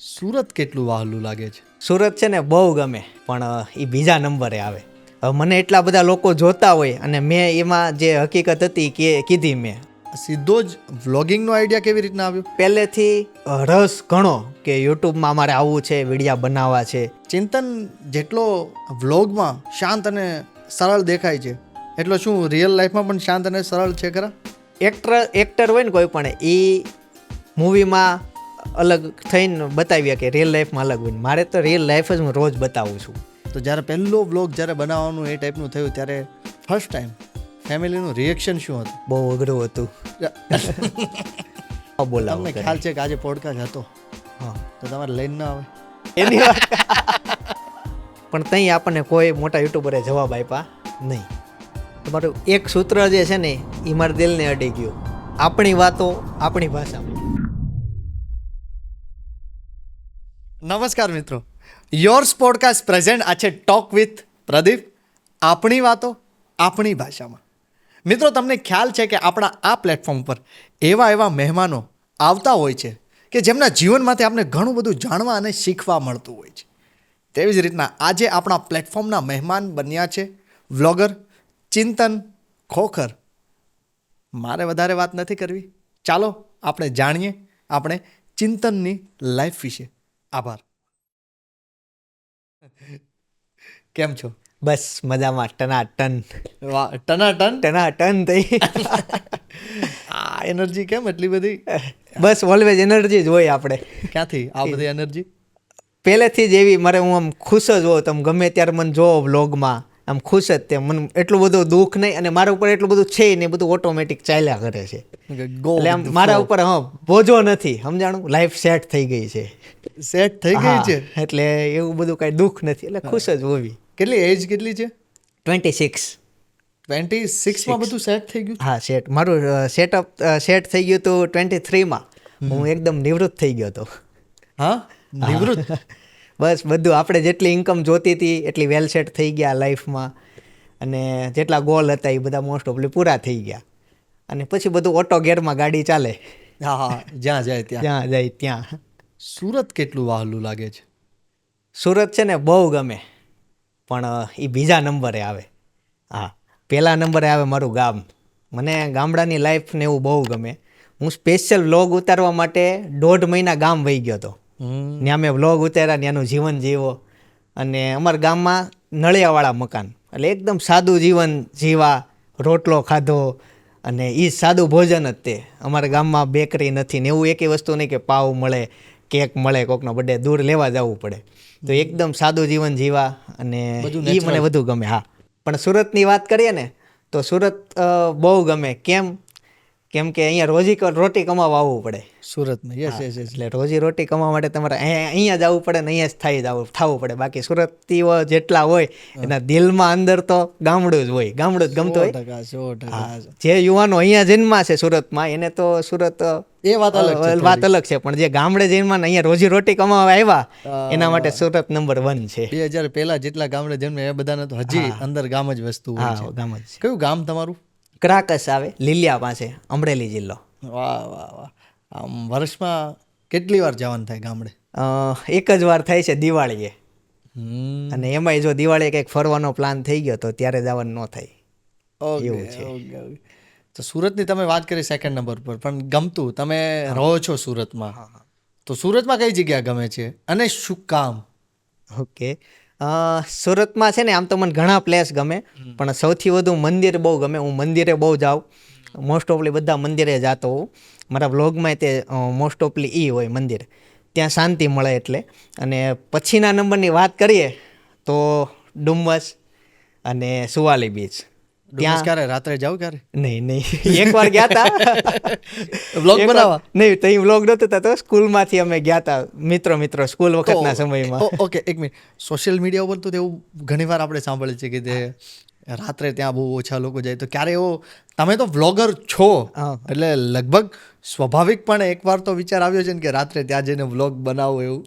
સુરત કેટલું વહાલું લાગે છે? સુરત છે ને બહુ ગમે, પણ એ બીજા નંબરે આવે. હવે મને એટલા બધા લોકો જોતા હોય અને મેં એમાં જે હકીકત હતી કે કીધી મેં સીધો જ વ્લોગિંગનો આઈડિયા કેવી રીતના આવ્યો? પહેલેથી રસ ઘણો કે યુટ્યુબમાં મારે આવવું છે, વિડીયા બનાવવા છે. ચિંતન જેટલો વ્લોગમાં શાંત અને સરળ દેખાય છે, એટલો શું રિયલ લાઈફમાં પણ શાંત અને સરળ છે ખરા? એક્ટર હોય ને કોઈ પણ એ મૂવીમાં અલગ થઈને બતાવીએ કે રિયલ લાઈફમાં અલગ હોય. મારે તો રિયલ લાઈફ જ હું રોજ બતાવું છું. તો જ્યારે પહેલો વ્લોગ જ્યારે બનાવવાનું એ ટાઈપનું થયું ત્યારે ફર્સ્ટ ટાઈમ ફેમિલીનું રિએક્શન શું હતું? બહુ અઘરું હતું. બોલાવો તમને ખ્યાલ છે કે આજે પોડકાસ્ટ હતો, હા, તો તમારે લઈને ના આવે એની વાત પણ તઈ આપણને કોઈ મોટા યુટ્યુબરે જવાબ આપ્યા નહીં. તમારું એક સૂત્ર જે છે ને એ મારા દિલને અડી ગયું. આપણી વાતો આપણી ભાષામાં. નમસ્કાર મિત્રો, યોર્સ પોડકાસ્ટ પ્રેઝન્ટ આ છે ટોક વિથ પ્રદીપ, આપણી વાતો આપણી ભાષામાં. મિત્રો, તમને ખ્યાલ છે કે આપણા આ પ્લેટફોર્મ પર એવા મહેમાનો આવતા હોય છે કે જેમના જીવનમાંથી આપણે ઘણું બધું જાણવા અને શીખવા મળતું હોય છે. તેવી જ રીતના આજે આપણા પ્લેટફોર્મના મહેમાન બન્યા છે વ્લોગર ચિંતન ખોખર. મારે વધારે વાત નથી કરવી, ચાલો આપણે જાણીએ આપણે ચિંતનની લાઈફ વિશે. આભાર. કેમ છો? બસ મજામાં, ટનાટન વાહ, ટનાટન. ટનાટન થઈ. આ એનર્જી કેમ એટલી બધી? બસ ઓલવેઝ એનર્જી જ હોય આપણે. ક્યાંથી આ બધી એનર્જી? પહેલેથી જ એવી મારે, હું આમ ખુશ જ હોઉં. તમે ગમે ત્યારે મને જોવો વ્લોગમાં આમ ખુશ જ. તે મને એટલું બધું દુઃખ નહીં અને મારા ઉપર એટલું બધું છે ને, બધું ઓટોમેટિક ચાલ્યા કરે છે. એટલે આમ મારા ઉપર બોજો નથી, સમજાણું. લાઈફ સેટ થઈ ગઈ છે. સેટ થઈ ગઈ છે એટલે એવું બધું કાંઈ દુઃખ નથી, એટલે ખુશ જ હોવી. કેટલી એજ કેટલી છે? 26. 26માં બધું સેટ થઈ ગયું? હા, સેટ મારું સેટઅપ સેટ થઈ ગયું હતું 23માં. હું એકદમ નિવૃત્ત થઈ ગયો હતો. હા, નિવૃત્ત. બસ બધું આપણે જેટલી ઇન્કમ જોતી હતી એટલી વેલ સેટ થઈ ગયા લાઈફમાં, અને જેટલા ગોલ હતા એ બધા મોસ્ટ ઓફલી પૂરા થઈ ગયા. અને પછી બધું ઓટો ગેરમાં ગાડી ચાલે. હા, જ્યાં જાય ત્યાં. જ્યાં જાય ત્યાં. સુરત કેટલું વહાલું લાગે છે? સુરત છે ને બહુ ગમે, પણ એ બીજા નંબરે આવે. હા, પહેલા નંબરે આવે મારું ગામ. મને ગામડાની લાઈફ ને એવું બહુ ગમે. હું સ્પેશિયલ વ્લોગ ઉતારવા માટે 1.5 મહિના ગામ વહી ગયો હતો. ત્યાં મેં વ્લોગ ઉતાર્યા, ત્યાંનું જીવન જીવો. અને અમારા ગામમાં નળિયાવાળા મકાન, એટલે એકદમ સાદું જીવન જીવા. રોટલો ખાધો અને એ સાદું ભોજન જ તે. અમારા ગામમાં બેકરી નથી ને એવું એકેય વસ્તુ નહીં કે પાવ મળે, કેક મળે, કોકનો બર્થડે દૂર લેવા જવું પડે. તો એકદમ સાદું જીવન જીવા, અને એ મને વધુ ગમે. હા, પણ સુરતની વાત કરીએ ને તો સુરત બહુ ગમે. કેમ કે અહીંયા રોટી કમાવા આવવું પડે સુરતમાં. યસ. એટલે રોજી રોટી કમાવા માટે તમારે અહીંયા જવું પડે ને અહીંયા જ થવું પડે. બાકી સુરતીઓ જેટલા હોય એના દિલમાં અંદર તો ગામડું જ હોય. ગામડું જ ગમતું હોય. 100%. જે યુવાનો અહીંયા જન્મા છે સુરતમાં, એને તો સુરત એ વાત અલગ છે. પણ જે ગામડે જન્મા ને અહીંયા રોજી રોટી કમાવા આવ્યા, એના માટે સુરત નંબર 1 છે. 2000 પહેલા જેટલા ગામડે જન્મે એ બધાને તો હજી અંદર ગામ જ વસ્તુ હોય છે. ગામ જ. કયું ગામ તમારું? ક્રાકસ આવે, લીલિયા પાસે, અમરેલી જિલ્લો. વાહ. આમ વર્ષમાં કેટલી વાર જવાનું થાય ગામડે? એક જ વાર થાય છે, દિવાળીએ. અને એમાંય જો દિવાળીએ કંઈક ફરવાનો પ્લાન થઈ ગયો તો ત્યારે જવાનું ન થાય. એવું છે. તો સુરતની તમે વાત કરી સેકન્ડ નંબર પર, પણ ગમતું તમે રહો છો સુરતમાં, તો સુરતમાં કઈ જગ્યા ગમે છે અને શું કામ? ઓકે, સુરતમાં છે ને આમ તો મને ઘણા પ્લેસ ગમે, પણ સૌથી વધુ મંદિર બહુ ગમે. હું મંદિરે બહુ જાઉં. મોસ્ટ ઓફલી બધા મંદિરે જતો હોઉં. મારા વ્લોગમાં તે મોસ્ટ ઓફલી એ હોય, મંદિર. ત્યાં શાંતિ મળે એટલે. અને પછીના નંબરની વાત કરીએ તો ડુમ્મસ અને સુવાલી બીચ. ત્યાં ક્યારે રાત્રે જાવ ક્યારે? નહીં, એકવાર ગયા હતા વ્લોગ બનાવવા. નહીં, તો એ વ્લોગ નહોતું તો સ્કૂલમાંથી અમે ગયા હતા, મિત્રો સ્કૂલ વખતના સમયમાં. ઓકે, એક મિનિટ. સોશિયલ મીડિયા ઉપર તો એવું ઘણીવાર આપણે સાંભળીએ છીએ કે તે રાત્રે ત્યાં બહુ ઓછા લોકો જાય. તો ક્યારે એવો, તમે તો વ્લોગર છો એટલે લગભગ સ્વાભાવિક પણ એકવાર તો વિચાર આવ્યો છે ને કે રાત્રે ત્યાં જઈને વ્લોગ બનાવો એવું?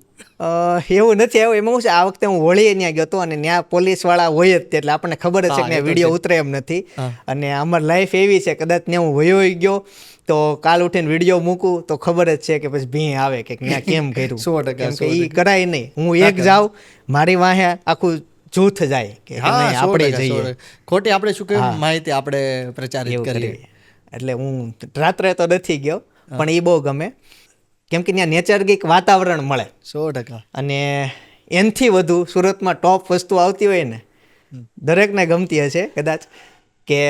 એવું નથી આવ્યું. એમાં શું છે, આ વખતે હું હોળીએ ત્યાં ગયો હતો અને ત્યાં પોલીસવાળા હોય જ તે, એટલે આપણને ખબર જ છે કે વિડીયો ઉતરે એમ નથી. અને અમારી લાઈફ એવી છે, કદાચ ત્યાં હું વયો ગયો તો કાલ ઉઠીને વિડીયો મૂકું તો ખબર જ છે કે પછી ભીં આવે કે ત્યાં કેમ કર્યું. 100%, કેમ કે એ કરાય નહીં. હું એક જાઉં, મારી વાહે આખું જૂથ જાય કે નહીં, આપણે જઈએ. ખોટી આપણે શું કહેવાય માહિતી આપણે પ્રચારિત એવું કરીએ. કરીએ. એટલે હું રાત્રે તો નથી ગયો, પણ એ બહુ ગમે, કેમ કે ત્યાં નેચર્ગિક વાતાવરણ મળે. 100%. અને એનથી વધુ સુરતમાં ટોપ વસ્તુ આવતી હોય ને, દરેકને ગમતી હશે કદાચ, કે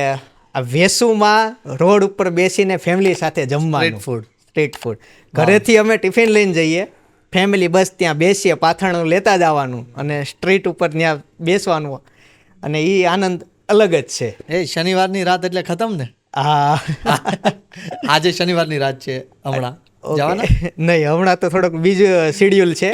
આ વેસુમાં રોડ ઉપર બેસીને ફેમિલી સાથે જમવાનું. Street food. ઘરેથી અમે ટિફિન લઈને જઈએ, ફેમિલી બસ ત્યાં બેસીએ, પાથરણું લેતા જવાનું અને સ્ટ્રીટ ઉપર ત્યાં બેસવાનું, અને એ આનંદ અલગ જ છે. એ શનિવારની રાત એટલે ખતમ ને. હા. આજે શનિવારની રાત છે હમણાં જવાના? નહીં, હમણાં તો થોડોક બીજું શેડ્યુલ છે,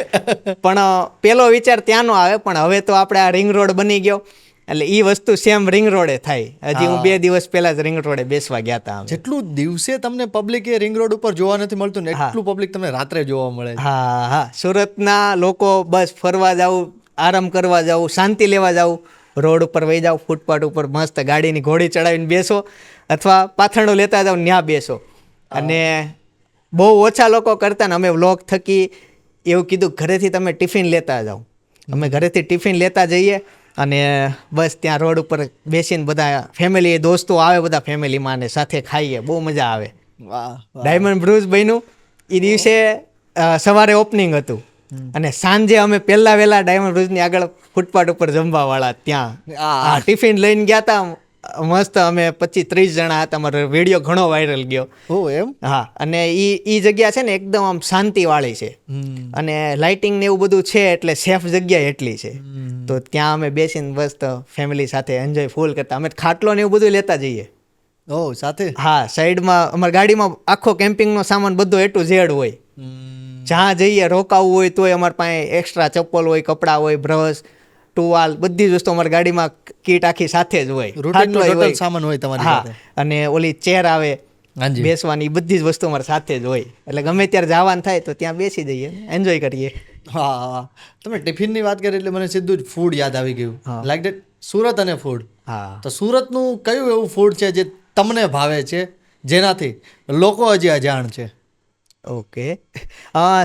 પણ પેલો વિચાર ત્યાંનો આવે. પણ હવે તો આપણે આ રિંગ રોડ બની ગયો, એટલે એ વસ્તુ સેમ રિંગ રોડે થાય. હજી હું 2 દિવસ પહેલા જ રિંગ રોડે બેસવા ગયા હતા. જેટલું દિવસે તમને પબ્લિક એ રિંગ રોડ ઉપર જોવા નથી મળતું ને, એટલું પબ્લિક તમને રાત્રે જોવા મળે. હા હા, સુરતના લોકો બસ ફરવા જવું, આરામ કરવા જવું, શાંતિ લેવા જવું, રોડ ઉપર વહી જાવ, ફૂટપાથ ઉપર મસ્ત ગાડીની ઘોડી ચડાવીને બેસો, અથવા પાથરણું લેતા જાવ ત્યાં બેસો. અને બહુ ઓછા લોકો કરતા ને અમે વ્લોગ થકી એવું કીધું, ઘરેથી તમે ટિફિન લેતા જાઓ. અમે ઘરેથી ટિફિન લેતા જઈએ અને બસ ત્યાં રોડ ઉપર બેસીને બધા ફેમિલી, દોસ્તો આવે બધા ફેમિલીમાં, અને સાથે ખાઈએ, બહુ મજા આવે. ડાયમંડ બ્રુઝ બન્યું એ દિવસે સવારે ઓપનિંગ હતું, અને સાંજે અમે વહેલા ડાયમંડ બ્રુઝની આગળ ફૂટપાથ ઉપર જમવાવાળા ત્યાં ટિફિન લઈને ગયા હતા. મસ્ત અમે 25-30 જણા હતા. અમારો વિડીયો ઘણો વાયરલ ગયો. એમ? હા. અને ઈ જગ્યા છે ને એકદમ આમ શાંતિવાળી છે, અને લાઇટિંગ ને એવું બધું છે, એટલે સેફ જગ્યા એટલી છે. તો ત્યાં અમે બેસીને બસ ફેમિલી સાથે એન્જોય ફૂલ કરતા. અમે ખાટલો ને એવું બધું લેતા જઈએ. સાથે? હા, સાઈડમાં અમારી ગાડીમાં આખો કેમ્પિંગનો સામાન બધો A to Z હોય. જ્યાં જઈએ રોકાવું હોય તોય અમારી પાસે એક્સ્ટ્રા ચપ્પલ હોય, કપડાં હોય, બ્રશ, ટુવાલ, બધી જ વસ્તુ અમારી ગાડીમાં કીટ આખી સાથે જ હોય. ટોટલ સામાન હોય તમારી સાથે. અને ઓલી ચેર આવે બેસવાની, બધી જ વસ્તુ અમારી સાથે જ હોય. એટલે ગમે ત્યારે જવાનું થાય તો ત્યાં બેસી જઈએ, એન્જોય કરીએ. હા, તમે ટિફિનની વાત કરી એટલે મને સીધું જ ફૂડ યાદ આવી ગયું. લાઈક ધેટ સુરત અને ફૂડ. હા. તો સુરતનું કયું એવું ફૂડ છે જે તમને ભાવે છે, જેનાથી લોકો હજી અજાણ છે? ઓકે.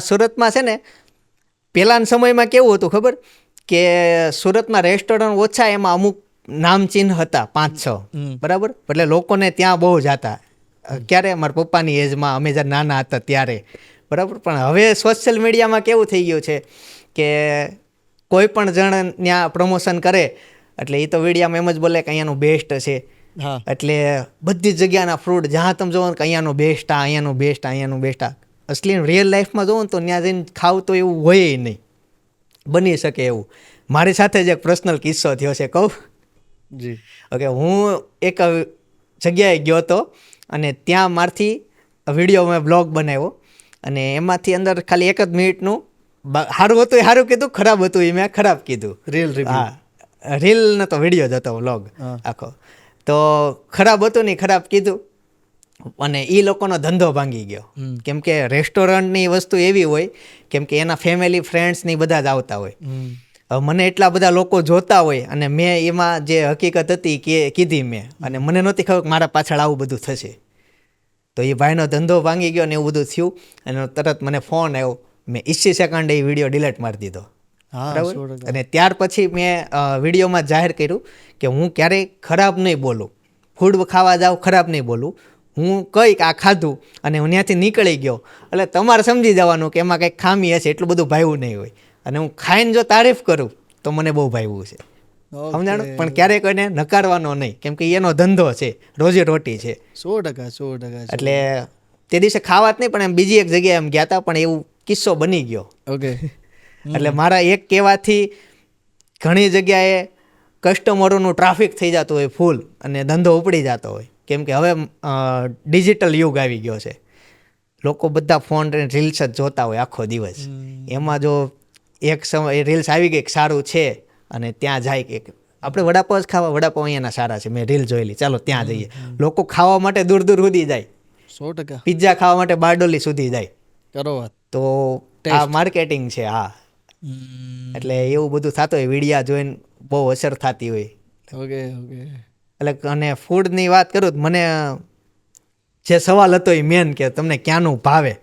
સુરતમાં છે ને પહેલાના સમયમાં કેવું હતું ખબર, કે સુરતમાં રેસ્ટોરન્ટ ઓછા, એમાં અમુક નામચીન હતા 5-6, બરાબર. એટલે લોકોને ત્યાં બહુ જતા. ક્યારે? મારા પપ્પાની એજમાં, અમે જ્યારે નાના હતા ત્યારે, બરાબર. પણ હવે સોશિયલ મીડિયામાં કેવું થઈ ગયું છે કે કોઈ પણ જણ ત્યાં પ્રમોશન કરે એટલે એ તો વિડીયામાં એમ જ બોલે કે અહીંયાનું બેસ્ટ છે. એટલે બધી જ જગ્યાના ફ્રૂટ જ્યાં તમે જોવો કે અહીંયાનું બેસ્ટ, અહીંયાનું બેસ્ટ, અહીંયાનું બેસ્ટ. અસલી રિયલ લાઈફમાં જોવો તો ત્યાં જઈને ખાવ તો એવું હોય નહીં, બની શકે એવું. મારી સાથે જ એક પર્સનલ કિસ્સો થયો છે, કહું? જી. ઓકે. હું એક જગ્યાએ ગયો હતો, અને ત્યાં મારથી વિડીયો મેં બ્લોગ બનાવ્યો, અને એમાંથી અંદર ખાલી 1 જ મિનિટનું સારું હતું એ સારું કીધું, ખરાબ હતું એ મેં ખરાબ કીધું. રીલ નતો, વિડીયો જ હતો, વ્લોગ આખો. તો ખરાબ હતું ને ખરાબ કીધું, અને એ લોકોનો ધંધો ભાંગી ગયો. કેમ કે રેસ્ટોરન્ટની વસ્તુ એવી હોય, કેમ કે એના ફેમિલી, ફ્રેન્ડ્સ ની બધા જ આવતા હોય. મને એટલા બધા લોકો જોતા હોય, અને મેં એમાં જે હકીકત હતી કે કીધી મેં, અને મને નહોતી ખબર કે મારા પાછળ આવું બધું થશે. તો એ ભાઈનો ધંધો ભાંગી ગયો ને એવું બધું થયું, અને તરત મને ફોન આવ્યો. મેં 20 સેકન્ડે એ વિડીયો ડિલીટ મારી દીધો. બરાબર. અને ત્યાર પછી મેં વિડીયોમાં જાહેર કર્યું કે હું ક્યારેય ખરાબ નહીં બોલું, ફૂડ ખાવા જાઉં ખરાબ નહીં બોલું. હું કંઈક આ ખાધું અને હું ત્યાંથી નીકળી ગયો એટલે તમારે સમજી જવાનું કે એમાં કંઈક ખામી હશે, એટલું બધું ભાવ્યું નહીં હોય. અને હું ખાઈને જો તારીફ કરું તો મને બહુ ભાવ્યું છે, સમજાણું. પણ ક્યારેય કોઈને નકારવાનો નહીં, કેમ કે એનો ધંધો છે, રોજી રોટી છે. 100%. એટલે તે દિવસે ખાવા જ નહીં, પણ એમ બીજી એક જગ્યાએ એમ ગયા હતા, પણ એવું કિસ્સો બની ગયો. ઓકે. એટલે મારા એક કહેવાથી ઘણી જગ્યાએ કસ્ટમરોનું ટ્રાફિક થઈ જતું હોય ફૂલ, અને ધંધો ઉપડી જતો હોય. કેમ કે હવે ડિજિટલ યુગ આવી ગયો છે, લોકો બધા ફોન રીલ્સ જ જોતા હોય આખો દિવસ. એમાં જો એક સમય રીલ્સ આવી ગઈ સારું છે, અને ત્યાં જાય કે આપણે વડાપાવ જ ખાવા, વડાપાવ અહીંયાના સારા છે, મેં રીલ જોયેલી, ચાલો ત્યાં જઈએ. લોકો ખાવા માટે દૂર દૂર સુધી જાય. 100%. પિઝા ખાવા માટે બારડોલી સુધી જાય. કરો વાત. તો આ માર્કેટિંગ છે. હા, એટલે એવું બધું થતું હોય, વિડીયા જોઈને બહુ અસર થતી હોય. Okay okay. એટલે અને ફૂડની વાત કરું તો મને જે સવાલ હતો એ મેન કે તમને ક્યાંનું ભાવે.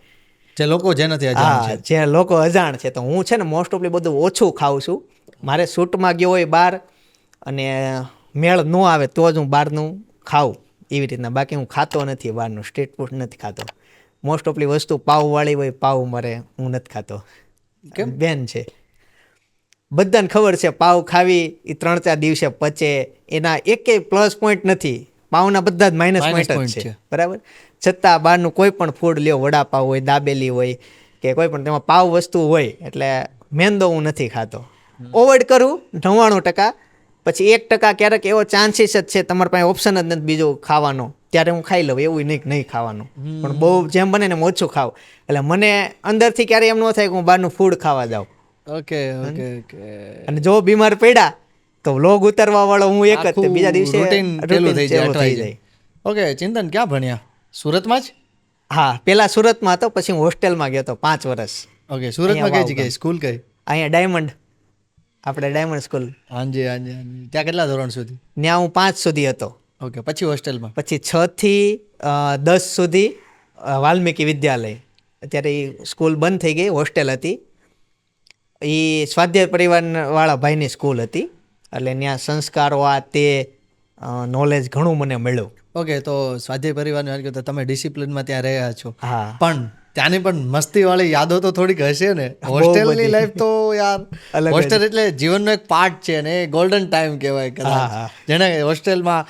જે લોકો જેનાથી અજાણ છે. હા, જે લોકો અજાણ છે, તો હું છે ને મોસ્ટ ઓફલી બધું ઓછું ખાઉં છું. મારે શૂટમાં ગયો હોય બહાર અને મેળ ન આવે તો જ હું બહારનું ખાઉં એવી રીતના. બાકી હું ખાતો નથી બહારનું, સ્ટ્રીટ ફૂડ નથી ખાતો. મોસ્ટ ઓફલી વસ્તુ પાવવાળી હોય, પાવ મારે હું નથી ખાતો. કેમ? બેન છે, બધાને ખબર છે પાવ ખાવી એ 3-4 દિવસે પચે, એના એકેય પ્લસ પોઈન્ટ નથી. પાવના બધા જ માઇનસ પોઈન્ટ જ છે, બરાબર. છતાં બહારનું કોઈ પણ ફૂડ લ્યો, વડાપાવ હોય, દાબેલી હોય કે કોઈ પણ, તેમાં પાવ વસ્તુ હોય. એટલે મેંદો હું નથી ખાતો, અવોઇડ કરું 99%. પછી 1% ક્યારેક એવો ચાન્સીસ જ છે તમારી પાસે ઓપ્શન જ નથી બીજો ખાવાનો, ત્યારે હું ખાઈ લઉં. એવું નહીં ખાવાનું, પણ બહુ જેમ બને ને એમ ઓછું ખાવ. એટલે મને અંદરથી ક્યારેય એમ ન થાય કે હું બહારનું ફૂડ ખાવા જાઉં. Okay okay okay. અને જો બીમાર પડ્યા તો વ્લોગ ઉતારવા વાળો હું એક જ, તે બીજા દિવસે રૂટીન પેલું થઈ ચાલુ જાય. ઓકે, ચિંતન ક્યાં ભણ્યા? સુરતમાં જ? હા, પેલા સુરતમાં હતો, પછી હું હોસ્ટેલમાં ગયો હતો 5 વર્ષ. ઓકે, સુરતમાં કઈ જગ્યાએ? સ્કૂલ કઈ? અહીંયા ડાયમંડ, આપણે ડાયમંડ સ્કૂલ. હાંજી હાંજી હાંજી. ત્યાં કેટલા ધોરણ સુધી? ત્યાં હું 5 સુધી હતો. ઓકે, પછી હોસ્ટેલમાં? પછી 6 થી 10 સુધી વાલ્મીકી વિદ્યાલય. અત્યારે એ સ્કૂલ બંધ થઈ ગઈ, હોસ્ટેલ હતી. એ સ્વાધ્યાય પરિવાર વાળા ભાઈની સ્કૂલ હતી. એટલે ત્યાં સંસ્કારો આ તે નોલેજ ઘણું મને મળ્યું. ઓકે, તો સ્વાધ્યાય પરિવારની વાત કરીએ તો તમે ડિસિપ્લિનમાં ત્યાં રહ્યા છો. હા, પણ ત્યાંની પણ મસ્તી વાળી યાદો તો થોડીક હશે ને. હોસ્ટેલની લાઈફ તો યાર, હોસ્ટેલ એટલે જીવનનો એક પાર્ટ છે ને, ગોલ્ડન ટાઈમ કહેવાય કદાચ. જેને હોસ્ટેલમાં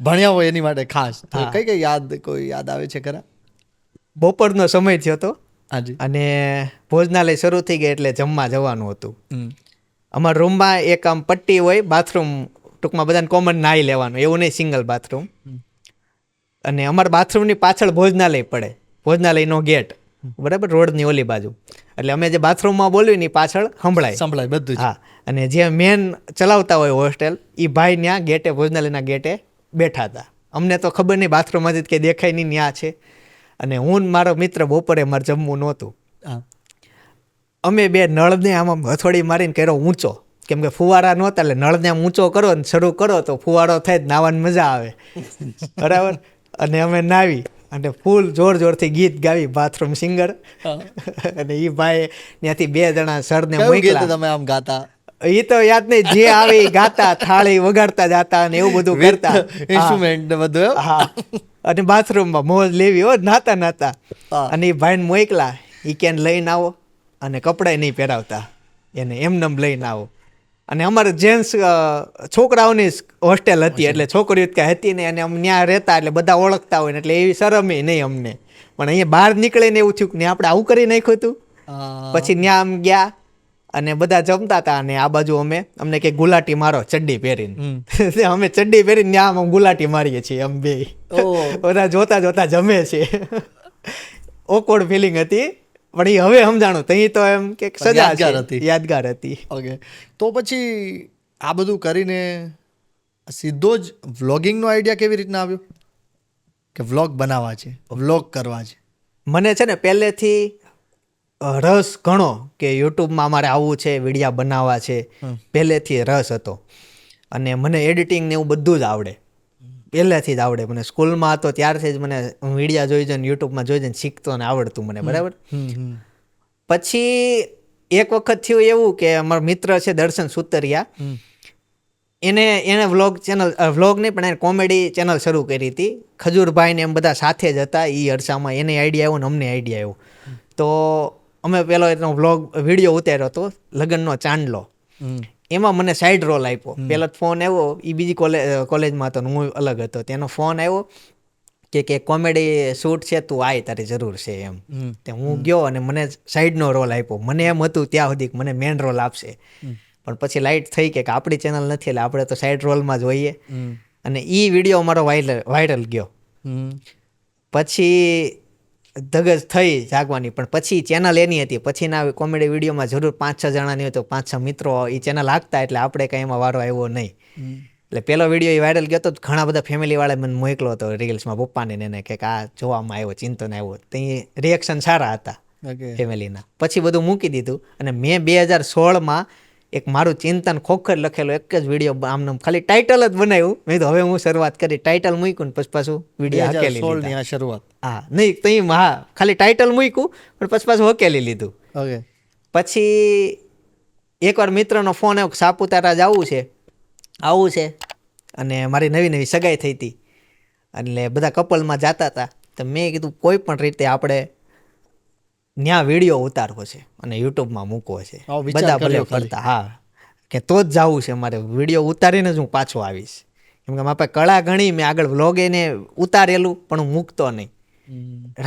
ભણ્યા હોય એની માટે ખાસ. તો કઈ કઈ કોઈ યાદ આવે છે ખરા? બપોરનો સમય થયો હતો હાજી. અને ભોજનાલય શરૂ થઈ ગઈ એટલે જમવા જવાનું હતું. અમારા રૂમમાં એક આમ પટ્ટી હોય, બાથરૂમ ટૂંકમાં બધાને કોમન નાહી લેવાનું, એવું નહીં, સિંગલ બાથરૂમ. અને અમારા બાથરૂમની પાછળ ભોજનાલય પડે, ભોજનાલયનો ગેટ, બરાબર, રોડની ઓલી બાજુ. એટલે અમે જે બાથરૂમમાં બોલ્યું ને પાછળ સંભળાય બધું. હા, અને જે મેન ચલાવતા હોય હોસ્ટેલ, એ ભાઈ ત્યાં ગેટે, ભોજનાલયના ગેટે બેઠા હતા. અમને તો ખબર નહીં, બાથરૂમમાંથી કંઈ દેખાય નહીં ત્યાં છે. અને હું મારો મિત્ર બપોરે મારે જમવું નહોતું. અમે બે નળને આમ હથોડી મારીને કર્યો ઊંચો, કેમ કે ફુવારા નહોતા. એટલે નળને આમ ઊંચો કરો ને શરૂ કરો તો ફુવારો થાય જ, નાવાની મજા આવે, બરાબર. અને અમે નાવી અને ફૂલ જોરથી ગીત ગાવી, બાથરૂમ સિંગર. અને એ ભાઈ ત્યાંથી 2 જણા સરને મોકલા. તમે આમ ગાતા? એ તો યાદ નહીં, જે આવે એ ગાતા, થાળી વગાડતા જાતા અને એવું બધું કરતા, ઇન્સ્ટ્રુમેન્ટ ને બધું. હા, અને બાથરૂમમાં મોજ લેવી હો, નાતા. અને એ ભાઈને મોકલા, એ ક્યાં લઈને આવો, અને કપડાય નહીં પહેરાવતા એને, એમનેમ લઈને આવો. અને અમારે જેન્ટ્સ છોકરાઓની હોસ્ટેલ હતી, એટલે છોકરીઓ કાંઈ હતી નહીં. અને અમે ત્યાં રહેતા એટલે બધા ઓળખતા હોય ને, એટલે એવી શરમે નહીં અમને. પણ અહીંયા બહાર નીકળીને એવું થયું કે આપણે આવું કરી નાખ્યું હતું. પછી ત્યાં આમ ગયા અને બધા જમતા હતા. અને આ બાજુ અમને કે ગુલાટી મારો ચડ્ડી પહેરીને. અમે ચડ્ડી પહેરીને ત્યાં આમ ગુલાટી મારીએ છીએ અમે બે. બધા જોતા જમે છે. ઓકવર્ડ ફિલિંગ હતી, પણ એ હવે સમજાણું તઈ તો એમ કે સજા યાદગાર હતી. ઓકે, તો પછી આ બધું કરીને સીધો જ વ્લોગિંગનો આઈડિયા કેવી રીતના આવ્યો કે વ્લોગ બનાવવા છે, વ્લોગ કરવા છે? મને છે ને પહેલેથી રસ ઘણો કે યુટ્યુબમાં અમારે આવવું છે, વિડીયા બનાવવા છે, પહેલેથી રસ હતો. અને મને એડિટિંગ ને એવું બધું જ આવડે, પહેલેથી જ આવડે. મને સ્કૂલમાં હતો ત્યારથી જ મને વિડીયા જોઈ જોઈને, યુટ્યુબમાં જોઈ જોઈને શીખતો ને આવડતું મને, બરાબર. પછી એક વખત થયું એવું કે અમારો મિત્ર છે દર્શન સુતરિયા, એને વ્લોગ નહીં પણ એને કોમેડી ચેનલ શરૂ કરી હતી. ખજૂરભાઈ ને એમ બધા સાથે જ હતા એ અરસામાં. એને આઈડિયા આવ્યો ને અમને આઈડિયા આવ્યો. તો અમે પેલો એનો વિડીયો ઉતાર્યો હતો, લગ્નનો ચાંદલો. એમાં મને સાઈડ રોલ આપ્યો. પેલો ફોન આવ્યો, એ બીજી કોલેજમાં હતો, હું અલગ હતો. તેનો ફોન આવ્યો કે કોમેડી શૂટ છે, તું આય, તારી જરૂર છે એમ. તે હું ગયો અને મને સાઈડનો રોલ આપ્યો. મને એમ હતું ત્યાં સુધી મને મેન રોલ આપશે, પણ પછી લાઇટ થઈ કે આપણી ચેનલ નથી એટલે આપણે તો સાઈડ રોલમાં જ હોઈએ. અને એ વિડીયો મારો વાયરલ ગયો. પછી ધગજ થઈ જાગવાની, પણ પછી ચેનલ એની હતી. પછીના કોમેડી વિડીયોમાં જરૂર 5-6 જણાની હોય તો 5-6 મિત્રો એ ચેનલ હાંકતા, એટલે આપણે કંઈ એમાં વારો આવ્યો નહીં. એટલે પેલો વિડીયો એ વાયરલ ગયો તો ઘણા બધા ફેમિલીવાળા મને મોકલો હતો રીલ્સમાં, પપ્પાને એને કે આ જોવામાં આવ્યો, ચિંતન આવ્યો. તો એ રિએક્શન સારા હતા. ઓકે ફેમિલીના. પછી બધું મૂકી દીધું અને મેં 2016માં એક મારું ચિંતન ખોખર લખેલો એક જ વિડીયો આમને ખાલી ટાઇટલ જ બનાવ્યું. મેં કીધું હવે હું શરૂઆત કરી, ટાઇટલ મૂક્યું ને પછી પાછું વિડીયો હકેલી 2016 ની લીધા. આ શરૂઆત. હા નહીં તો હા ખાલી ટાઇટલ મૂક્યું પણ પછી પાછું હકેલી લીધું. ઓકે પછી એકવાર મિત્રનો ફોન આવ્યો કે સાપુતારા જવું છે, આવું છે, અને મારી નવી નવી સગાઈ થઈ હતી એટલે બધા કપલમાં જતા હતા. તો મેં કીધું કોઈ પણ રીતે આપણે ત્યાં વિડીયો ઉતારવો છે અને યુટ્યુબમાં મૂકવો છે. આવો વિચાર બધા ભલે કર્યો ખાલી. ફરતા હા કે તો જ જવું છે મારે, વિડીયો ઉતારીને જ હું પાછો આવીશ. કેમ કે મારા પાસે કળા ઘણી, મેં આગળ વ્લોગ એને ઉતારેલું પણ હું મૂકતો નહીં,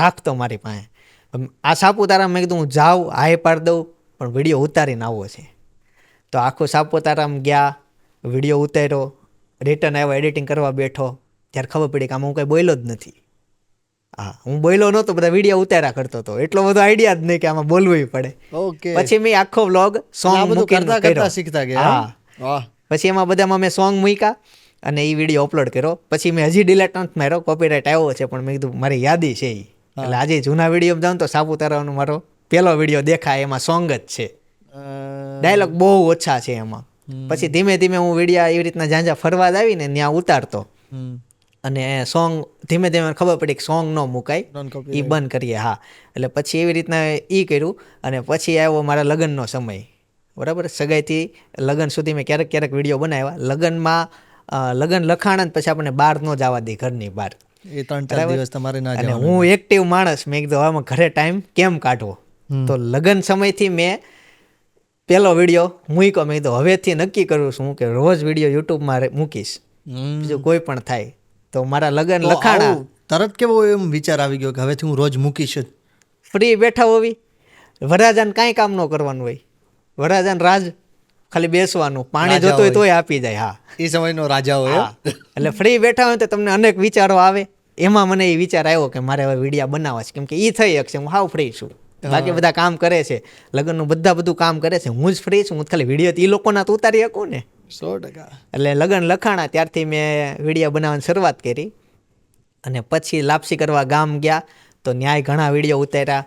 રાખતો મારી પાસે. આ સાપુતારા મેં કીધું હું જાઉં, હાય પાડી દઉં પણ વિડીયો ઉતારીને આવવો છે. તો આખું સાપુતારામાં ગયા, વિડીયો ઉતાર્યો, રિટર્ન આવ્યો, એડિટિંગ કરવા બેઠો ત્યારે ખબર પડી કે આમાં હું કંઈ બોલ્યો જ નથી. હા હું બોલ્યો નહોતો, બધા વિડીયો ઉતાર્યા કરતો હતો, એટલો બધો આઈડિયા જ નહીં કે આમાં બોલવું પડે. ઓકે પછી મેં આખો વ્લોગ સોંગ આ બધું મૂકીને કરતા કર્યો. કરતા શીખતા ગયા. હા વાહ. પછી એમાં બધામાં મેં સોંગ મૂક્યા અને એ વિડીયો અપલોડ કર્યો. પછી મેં હજી ડિલેટ નથી માર્યો, કોપીરાઇટ આવ્યો છે પણ મેં કીધું મારી યાદી છે એ. એટલે આજે જૂના વિડીયો જાઉં તો સાપુતારાનો મારો પહેલો વિડીયો દેખાય, એમાં સોંગ જ છે, ડાયલોગ બહુ ઓછા છે એમાં. પછી ધીમે ધીમે હું વિડીયો એવી રીતના જ્યાં જ્યાં ફરવા જ આવીને ત્યાં ઉતારતો અને સોંગ ધીમે ધીમે મને ખબર પડી કે સોંગ ન મુકાય, એ બંધ કરીએ. હા એટલે પછી એવી રીતના એ કર્યું અને પછી આવ્યો મારા લગ્નનો સમય. બરાબર, સગાઈથી લગ્ન સુધી મેં ક્યારેક ક્યારેક વિડીયો બનાવ્યા. લગ્નમાં લગ્ન લખાણા પછી આપણને બહાર ન જવા દે, ઘરની બહાર. એ 3-4 દિવસ તમારે ના અને જવાનું. હું એક્ટિવ માણસ, મેં કીધું આમાં ઘરે ટાઈમ કેમ કાઢવો. તો લગ્ન સમયથી મેં પહેલો વિડીયો મૂક્યો. મેં કીધું હવેથી નક્કી કરું છું કે રોજ વિડીયો યુટ્યુબમાં મૂકીશ, બીજું કોઈ પણ થાય. તો મારા લગ્ન તો લખાણા આવું તરત કેવો એમ વિચાર આવી ગયો કે હવેથી હું રોજ મૂકીશ જ? ફ્રી બેઠા હોવી, વરરાજાને કાંઈ કામ ન કરવાનું હોય, વરરાજાને રાજ ખાલી બેસવાનું, પાણી રાજા જોતું હોય હોય. તોય આપી જાય. હા એ સમયનો રાજા હોય. હા. એટલે ફ્રી બેઠા હોય તો તમને અનેક વિચારો આવે. એમાં મને એ વિચાર આવ્યો કે મારે હવે વિડીયા બનાવવા છે, કેમ કે એ થઈ શકશે, હું હાવ ફ્રી છું. બાકી બધા કામ કરે છે, લગ્નનું બધું કામ કરે છે, હું જ ફ્રી છું. હું ખાલી વિડીયો એ લોકોના તો ઉતારી શકું ને. 100%. એટલે લગ્ન લખાણા ત્યારથી મેં વિડીયો બનાવવાની શરૂઆત કરી અને પછી લાપસી કરવા ગામ ગયા તો ન્યાય ઘણા વિડીયો ઉતાર્યા.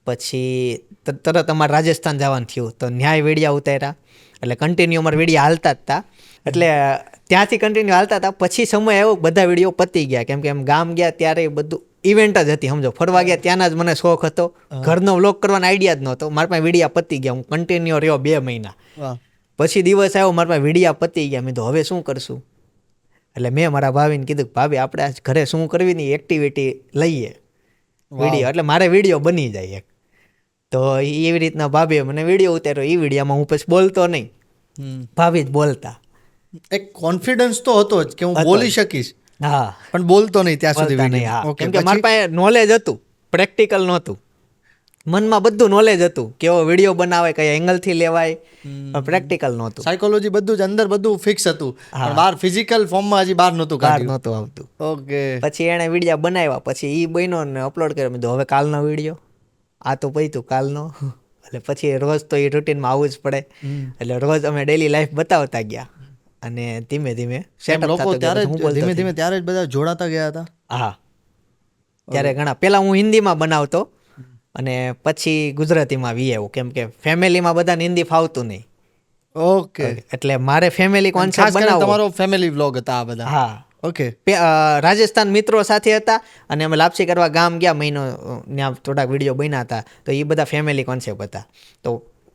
પછી તરત અમારે રાજસ્થાન જવાનું થયું તો ન્યાય વિડીયો ઉતાર્યા. એટલે કન્ટિન્યુ અમારા વિડીયો હાલતા જ હતા. એટલે ત્યાંથી કન્ટિન્યુ હાલતા હતા. પછી સમય આવ્યો બધા વિડીયો પતી ગયા, કેમ કે એમ ગામ ગયા ત્યારે બધું ઇવેન્ટ જ હતી, સમજો. ફરવા ગયા ત્યાંના જ મને શોખ હતો, ઘરનો વ્લોગ કરવાનો આઈડિયા જ નહોતો. મારા પાસે વિડીયા પતી ગયા, હું કન્ટિન્યુ રહ્યો 2 મહિના. વાહ. પછી દિવસ આવ્યો મારા પાસે વિડીયા પતી ગયા. મેં તો હવે શું કરશું? એટલે મેં મારા ભાભીને કીધું કે ભાભી આપણે આજ ઘરે શું કરવી ની એક્ટિવિટી લઈએ વિડીયો, એટલે મારે વિડીયો બની જાય એક. તો એવી રીતના ભાભીએ મને વિડીયો ઉતાર્યો. એ વિડીયામાં હું પછી બોલતો નહીં, ભાભી જ બોલતા. એક કોન્ફિડન્સ તો હતો જ કે હું હતો બોલી જ. શકીશ, હા પણ બોલતો નહીં ત્યાં સુધી બોલતા નહીં. video. હા Okay, કેમ કે મારી પછી? પાસે નોલેજ હતું, પ્રેક્ટિકલ નહોતું. મનમાં બધું નોલેજ હતું, કેવો વિડીયો બનાવાય, કયા એંગલથી લેવાય, પણ પ્રેક્ટિકલ નહોતું, સાયકોલોજી બધું જ અંદર બધું ફિક્સ હતું, પણ બહાર ફિઝિકલ ફોર્મમાં હજી બહાર નહોતું બહાર કાઢ્યું. નહોતું આવતું. ઓકે. પછી એણે વિડીયો બનાવ્યા, પછી એ બન્યો ને અપલોડ કર્યો. મેં કીધું હવે કાલનો વિડીયો, આ તો પૈતું કાલનો. એટલે પછી રોજ તો એ રૂટીનમાં આવવું જ પડે. એટલે રોજ અમે ડેલી લાઈફ બતાવતા ગયા અને ધીમે ધીમે એમ સેટઅપ લોકો થતો ત્યારે ગયો. હું જ બોલતો ધીમે થયો. ધીમે ત્યારે જ બધા જોડાતા ગયા હતા. હા ત્યારે ઘણા પહેલાં હું હિન્દીમાં બનાવતો અને પછી ગુજરાતીમાં વી આવ્યું, કેમ કે ફેમિલીમાં બધાને હિન્દી ફાવતું નહીં. ઓકે. એટલે મારે ફેમિલી ખાસ કોન્સેપ્ટ કરીને બનાવવો. તમારો ફેમિલી વ્લોગ હતા આ બધા. હા ઓકે. રાજસ્થાન મિત્રો સાથે હતા અને અમે લાપસી કરવા ગામ ગયા મહિનો, ત્યાં થોડાક વિડીયો બન્યા હતા. તો એ બધા ફેમિલી કોન્સેપ્ટ હતા. તો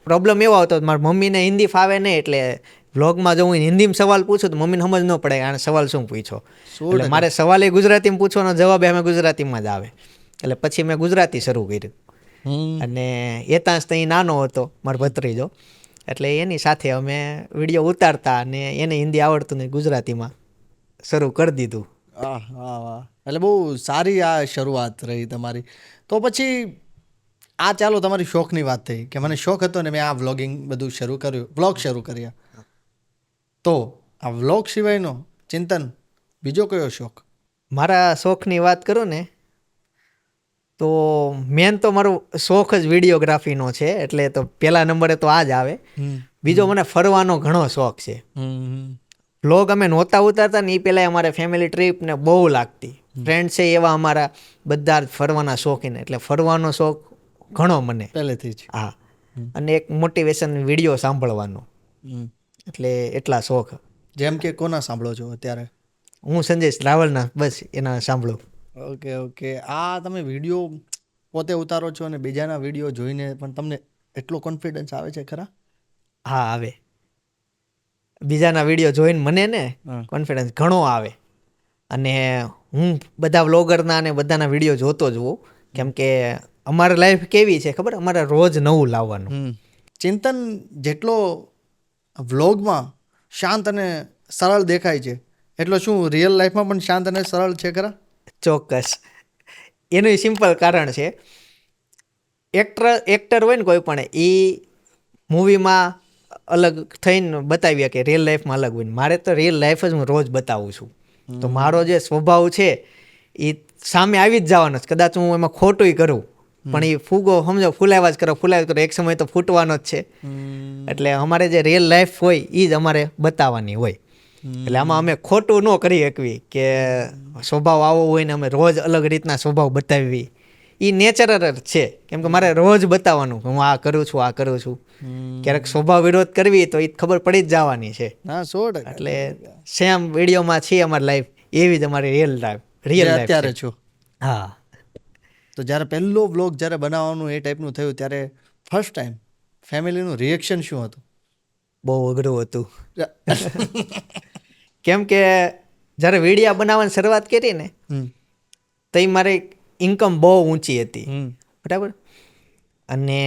પ્રોબ્લેમ એવો આવતો મારી મમ્મીને હિન્દી ફાવે નહીં, એટલે વ્લોગમાં જો હું હિન્દીમાં સવાલ પૂછું તો મમ્મીને સમજ ન પડે આને સવાલ શું પૂછ્યો. એટલે મારે સવાલ એ ગુજરાતીમાં પૂછવાનો, જવાબ અમે ગુજરાતીમાં જ આવે. એટલે પછી મેં ગુજરાતી શરૂ કર્યું. અને એતાંશ તો એ નાનો હતો મારો ભત્રીજો, એટલે એની સાથે અમે વિડીયો ઉતારતા અને એને હિન્દી આવડતું નહીં, ગુજરાતીમાં શરૂ કરી દીધું. વાહ. એટલે બહુ સારી આ શરૂઆત રહી તમારી. તો પછી આ ચાલો તમારી શોખની વાત થઈ કે મને શોખ હતો ને મેં આ વ્લોગિંગ બધું શરૂ કર્યું, વ્લોગ શરૂ કર્યા. તો આ વ્લોગ સિવાયનો ચિંતન બીજો કયો શોખ? મારા શોખની વાત કરું ને તો મેન તો મારો શોખ જ વિડીયોગ્રાફીનો છે, એટલે તો પહેલા નંબરે તો આ જ આવે. બીજો મને ફરવાનો ઘણો શોખ છે. વ્લોગ અમે નહોતા ઉતારતા ને એ પહેલાં અમારે ફેમિલી ટ્રીપ ને બહુ લાગતી. ફ્રેન્ડ છે એવા અમારા બધા જ ફરવાના શોખીન, એટલે ફરવાનો શોખ ઘણો મને. પહેલેથી જ. હા, અને એક મોટિવેશન વિડીયો સાંભળવાનો, એટલે એટલા શોખ. જેમ કે કોના સાંભળો છો અત્યારે? હું સંજય રાવલના બસ એના સાંભળું. ઓકે. આ તમે વિડીયો પોતે ઉતારો છો અને બીજાના વિડીયો જોઈને પણ તમને એટલો કોન્ફિડન્સ આવે છે ખરા? હા, આવે. બીજાના વિડીયો જોઈને મને ને હા. કોન્ફિડન્સ ઘણો આવે. અને હું બધા વ્લોગરના અને બધાના વિડીયો જોતો જ હોઉં, કેમ કે અમારી લાઈફ કેવી છે ખબર, અમારે રોજ નવું લાવવાનું. ચિંતન જેટલો વ્લોગમાં શાંત અને સરળ દેખાય છે એટલો શું રિયલ લાઈફમાં પણ શાંત અને સરળ છે ખરા? ચોક્કસ. એનું સિમ્પલ કારણ છે, એક્ટર હોય ને કોઈ પણ, એ મૂવીમાં અલગ થઈને બતાવીએ કે રિયલ લાઈફમાં અલગ હોય. મારે તો રિયલ લાઈફ જ હું રોજ બતાવું છું. તો મારો જે સ્વભાવ છે એ સામે આવી જ જવાનો છે. કદાચ હું એમાં ખોટુંય કરું, પણ એ ફૂગો સમજો ફૂલાવા જ કરો, એક સમય તો ફૂટવાનો જ છે. એટલે અમારે જે રિયલ લાઈફ હોય એ જ અમારે બતાવવાની હોય. એટલે આમાં અમે ખોટું ન કરી શકવી કે સ્વભાવ આવો હોય ને અમે રોજ અલગ રીતના સ્વભાવ બતાવવી. એ નેચરલ જ છે, કેમ કે મારે રોજ બતાવવાનું હું આ કરું છું. ક્યારેક સ્વભાવ વિરોધ કરવી તો એ ખબર પડી જ જવાની છે. હા, 100%. એટલે સેમ વિડીયોમાં છે અમારી લાઈફ, એવી જ અમારી રિયલ જે લાઈફ અત્યારે છો. હા. તો જ્યારે પહેલો વ્લોગ જ્યારે બનાવવાનું એ ટાઈપનું થયું ત્યારે ફર્સ્ટ ટાઈમ ફેમિલીનું રિએક્શન શું હતું? બહુ અઘરું હતું. કેમ કે જ્યારે વિડીયા બનાવવાની શરૂઆત કરી ને તો મારી ઇન્કમ બહુ ઊંચી હતી, બરાબર. અને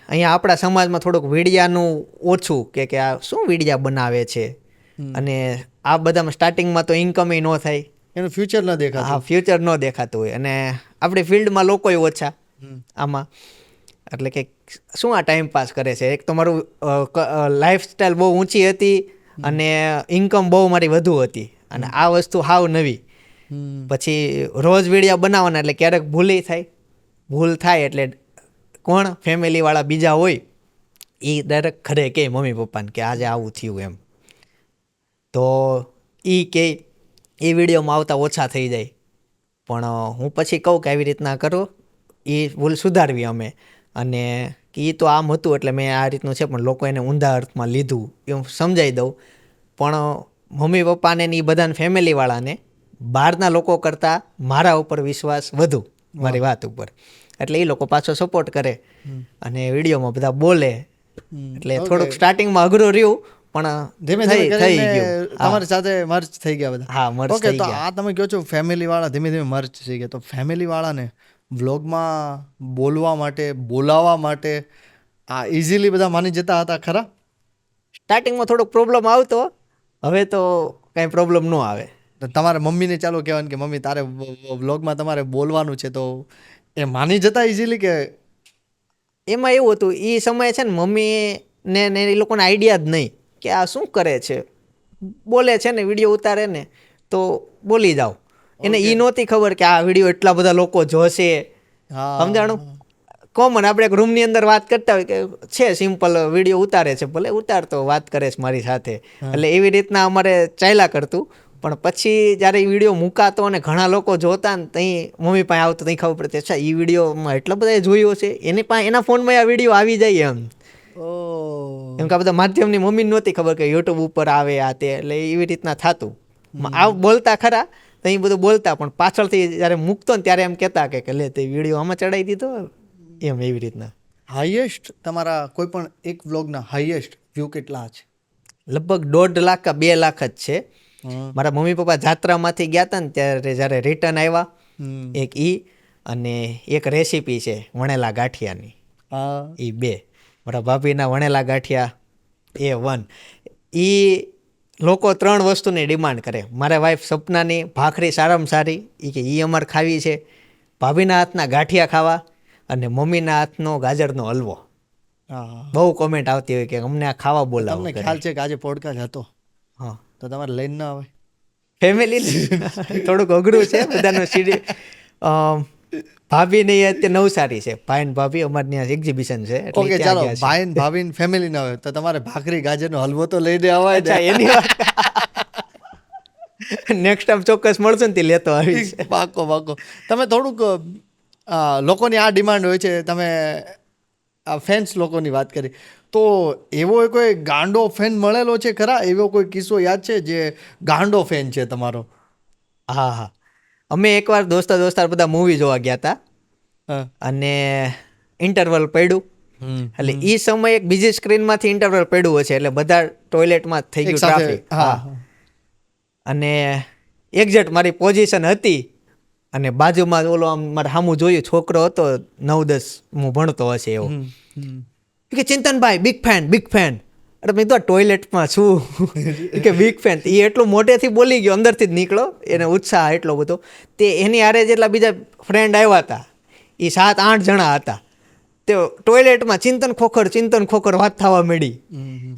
અહીંયા આપણા સમાજમાં થોડુંક વિડીયાનું ઓછું કે આ શું વિડીયા બનાવે છે, અને આ બધામાં સ્ટાર્ટિંગમાં તો ઇન્કમ ન થાય, એનું ફ્યુચર ન દેખાતું. હા, ફ્યુચર ન દેખાતું હોય. અને આપણી ફિલ્ડમાં લોકોય ઓછા આમાં, એટલે કે શું આ ટાઈમ પાસ કરે છે. એક તો મારું લાઈફસ્ટાઈલ બહુ ઊંચી હતી અને ઇન્કમ બહુ મારી વધુ હતી, અને આ વસ્તુ હાવ નવી. પછી રોજ વિડીયો બનાવવાના એટલે ક્યારેક ભૂલ થાય એટલે કોણ ફેમિલીવાળા બીજા હોય એ ડાયરેક્ટ ઘરે કહે મમ્મી પપ્પાને કે આજે આવું થયું એમ. તો એ કે એ વિડીયોમાં આવતા ઓછા થઈ જાય. પણ હું પછી કહું કે આવી રીતના કરો, એ ભૂલ સુધારવી અમે. અને એ તો આમ હતું એટલે મેં આ રીતનું છે, પણ લોકો એને ઊંધા અર્થમાં લીધું એ હું સમજાવી દઉં. પણ મમ્મી પપ્પાને ને એ બધાને ફેમિલીવાળાને બહારના લોકો કરતાં મારા ઉપર વિશ્વાસ વધુ, મારી વાત ઉપર. એટલે એ લોકો પાછો સપોર્ટ કરે અને વિડીયોમાં બધા બોલે. એટલે થોડુંક સ્ટાર્ટિંગમાં અઘરું રહ્યું, પણ ધીમે થઈ ધીમે ગયું. તમારી સાથે મર્જ થઈ ગયા બધા. હા, મર્જ ઓકે, થઈ તો ગયા. આ તમે કહો છો ફેમિલી વાળા ધીમે ધીમે મર્જ થઈ ગયા, તો ફેમિલી વાળાને વ્લોગમાં બોલવા માટે, બોલાવવા માટે આ ઇઝીલી બધા માની જતા હતા ખરા? સ્ટાર્ટિંગમાં થોડોક પ્રોબ્લેમ આવતો, હવે તો કાંઈ પ્રોબ્લેમ ન આવે. તો તમારે મમ્મીને ચાલો કહેવાનું કે મમ્મી તારે વ્લોગમાં તમારે બોલવાનું છે, તો એ માની જતા ઇઝીલી કે? એમાં એવું હતું એ સમયે છે ને મમ્મીને એ લોકોને આઈડિયા જ નહીં કે આ શું કરે છે, બોલે છે ને વિડીયો ઉતારે ને તો બોલી જાઓ. એને એ નહોતી ખબર કે આ વિડીયો એટલા બધા લોકો જોશે. સમજાણું? કોમન આપણે એક રૂમની અંદર વાત કરતા હોય કે છે સિમ્પલ વિડીયો ઉતારે છે, ભલે ઉતારતો વાત કરે છે મારી સાથે, એટલે એવી રીતના અમારે ચાલ્યા કરતું. પણ પછી જ્યારે એ વિડીયો મુકાતો અને ઘણા લોકો જોતા ને ત્યાં મમ્મી પાસે આવતો ત્યાં ખબર પડતી અચ્છા એ વિડીયોમાં એટલા બધા જોયો છે, એના ફોનમાં આ વિડીયો આવી જાય એમ. એમ કે આ બધા માધ્યમની મમ્મીને નહોતી ખબર કે યુટ્યુબ ઉપર આવે આ તે, એટલે એવી રીતના થતું. આ બોલતા ખરા તો એ બધું બોલતા, પણ પાછળથી જ્યારે મૂકતો ને ત્યારે એમ કહેતા કે લે તે વિડીયો આમાં ચડાવી દીધો એમ, એવી રીતના. હાઈએસ્ટ તમારા કોઈ પણ એક વ્લોગના હાઈએસ્ટ વ્યૂ કેટલા છે? લગભગ 1.5 લાખ કે 2 લાખ જ છે. મારા મમ્મી પપ્પા જાત્રામાંથી ગયા હતા ને ત્યારે જ્યારે રિટર્ન આવ્યા, એક અને એક રેસીપી છે વણેલા ગાંઠિયાની, એ 2. મારા ભાભીના વણેલા ગાંઠિયા એ 1. એ લોકો 3 વસ્તુની ડિમાન્ડ કરે. મારા વાઈફ સપનાની ભાખરી સારામાં સારી, એ કે એ અમારે ખાવી છે. ભાભીના હાથના ગાંઠિયા ખાવા, અને મમ્મીના હાથનો ગાજરનો હલવો. બહુ કોમેન્ટ આવતી હોય કે અમને આ ખાવા બોલાવો. તમને ખ્યાલ છે કે આજે પોડકાસ્ટ હતો, હા, તો તમારે લઈને ના આવે ફેમિલી થોડુંક અઘરું છે બધાનું સીડી. ભાભી ને અત્યારે નવસારી છે, ભાઈ ને ભાભી અમારે ત્યાં એક્ઝિબિશન છે. ઓકે, ચાલો ભાઈ ને ભાભી ને ફેમિલી ના હોય તો તમારે ભાખરી ગાજરનો હલવો તો લઈને આવાય. અચ્છા, એની વાત નેક્સ્ટ ટાઈમ ચોક્કસ મળશે ને તે લેતો આવીશ. પાકો. તમે થોડુંક લોકોની આ ડિમાન્ડ હોય છે, તમે આ ફેન્સ લોકોની વાત કરી, તો એવો કોઈ ગાંડો ફેન મળેલો છે ખરા? એવો કોઈ કિસ્સો યાદ છે જે ગાંડો ફેન છે તમારો? હા હા, અમે એકવાર દોસ્તાર બધા મૂવી જોવા ગયા હતા હા. અને ઇન્ટરવલ પડ્યું. એટલે એ સમયે એક બીજી સ્ક્રીનમાંથી ઇન્ટરવલ પડ્યું હશે, એટલે બધા ટોયલેટમાં જ થઈ એક ગયું સાથે, ટ્રાફિક. હા. અને એક્ઝેક્ટ મારી પોઝિશન હતી અને બાજુમાં ઓલો આમ મારે સામું જોયું છોકરો હતો 9-10 હું ભણતો હશે એવો. કે ચિંતનભાઈ બિગ ફેન. અરે મેં તો ટોયલેટમાં છું. કે બિગ ફેન. એ એટલું મોટેથી બોલી ગયો, અંદરથી જ નીકળો, એને ઉત્સાહ એટલો બધો. તે એની હારે જેટલા બીજા ફ્રેન્ડ આવ્યા હતા એ 7-8 જણા હતા. તે ટોયલેટમાં ચિંતન ખોખર વાત થવા માંડી.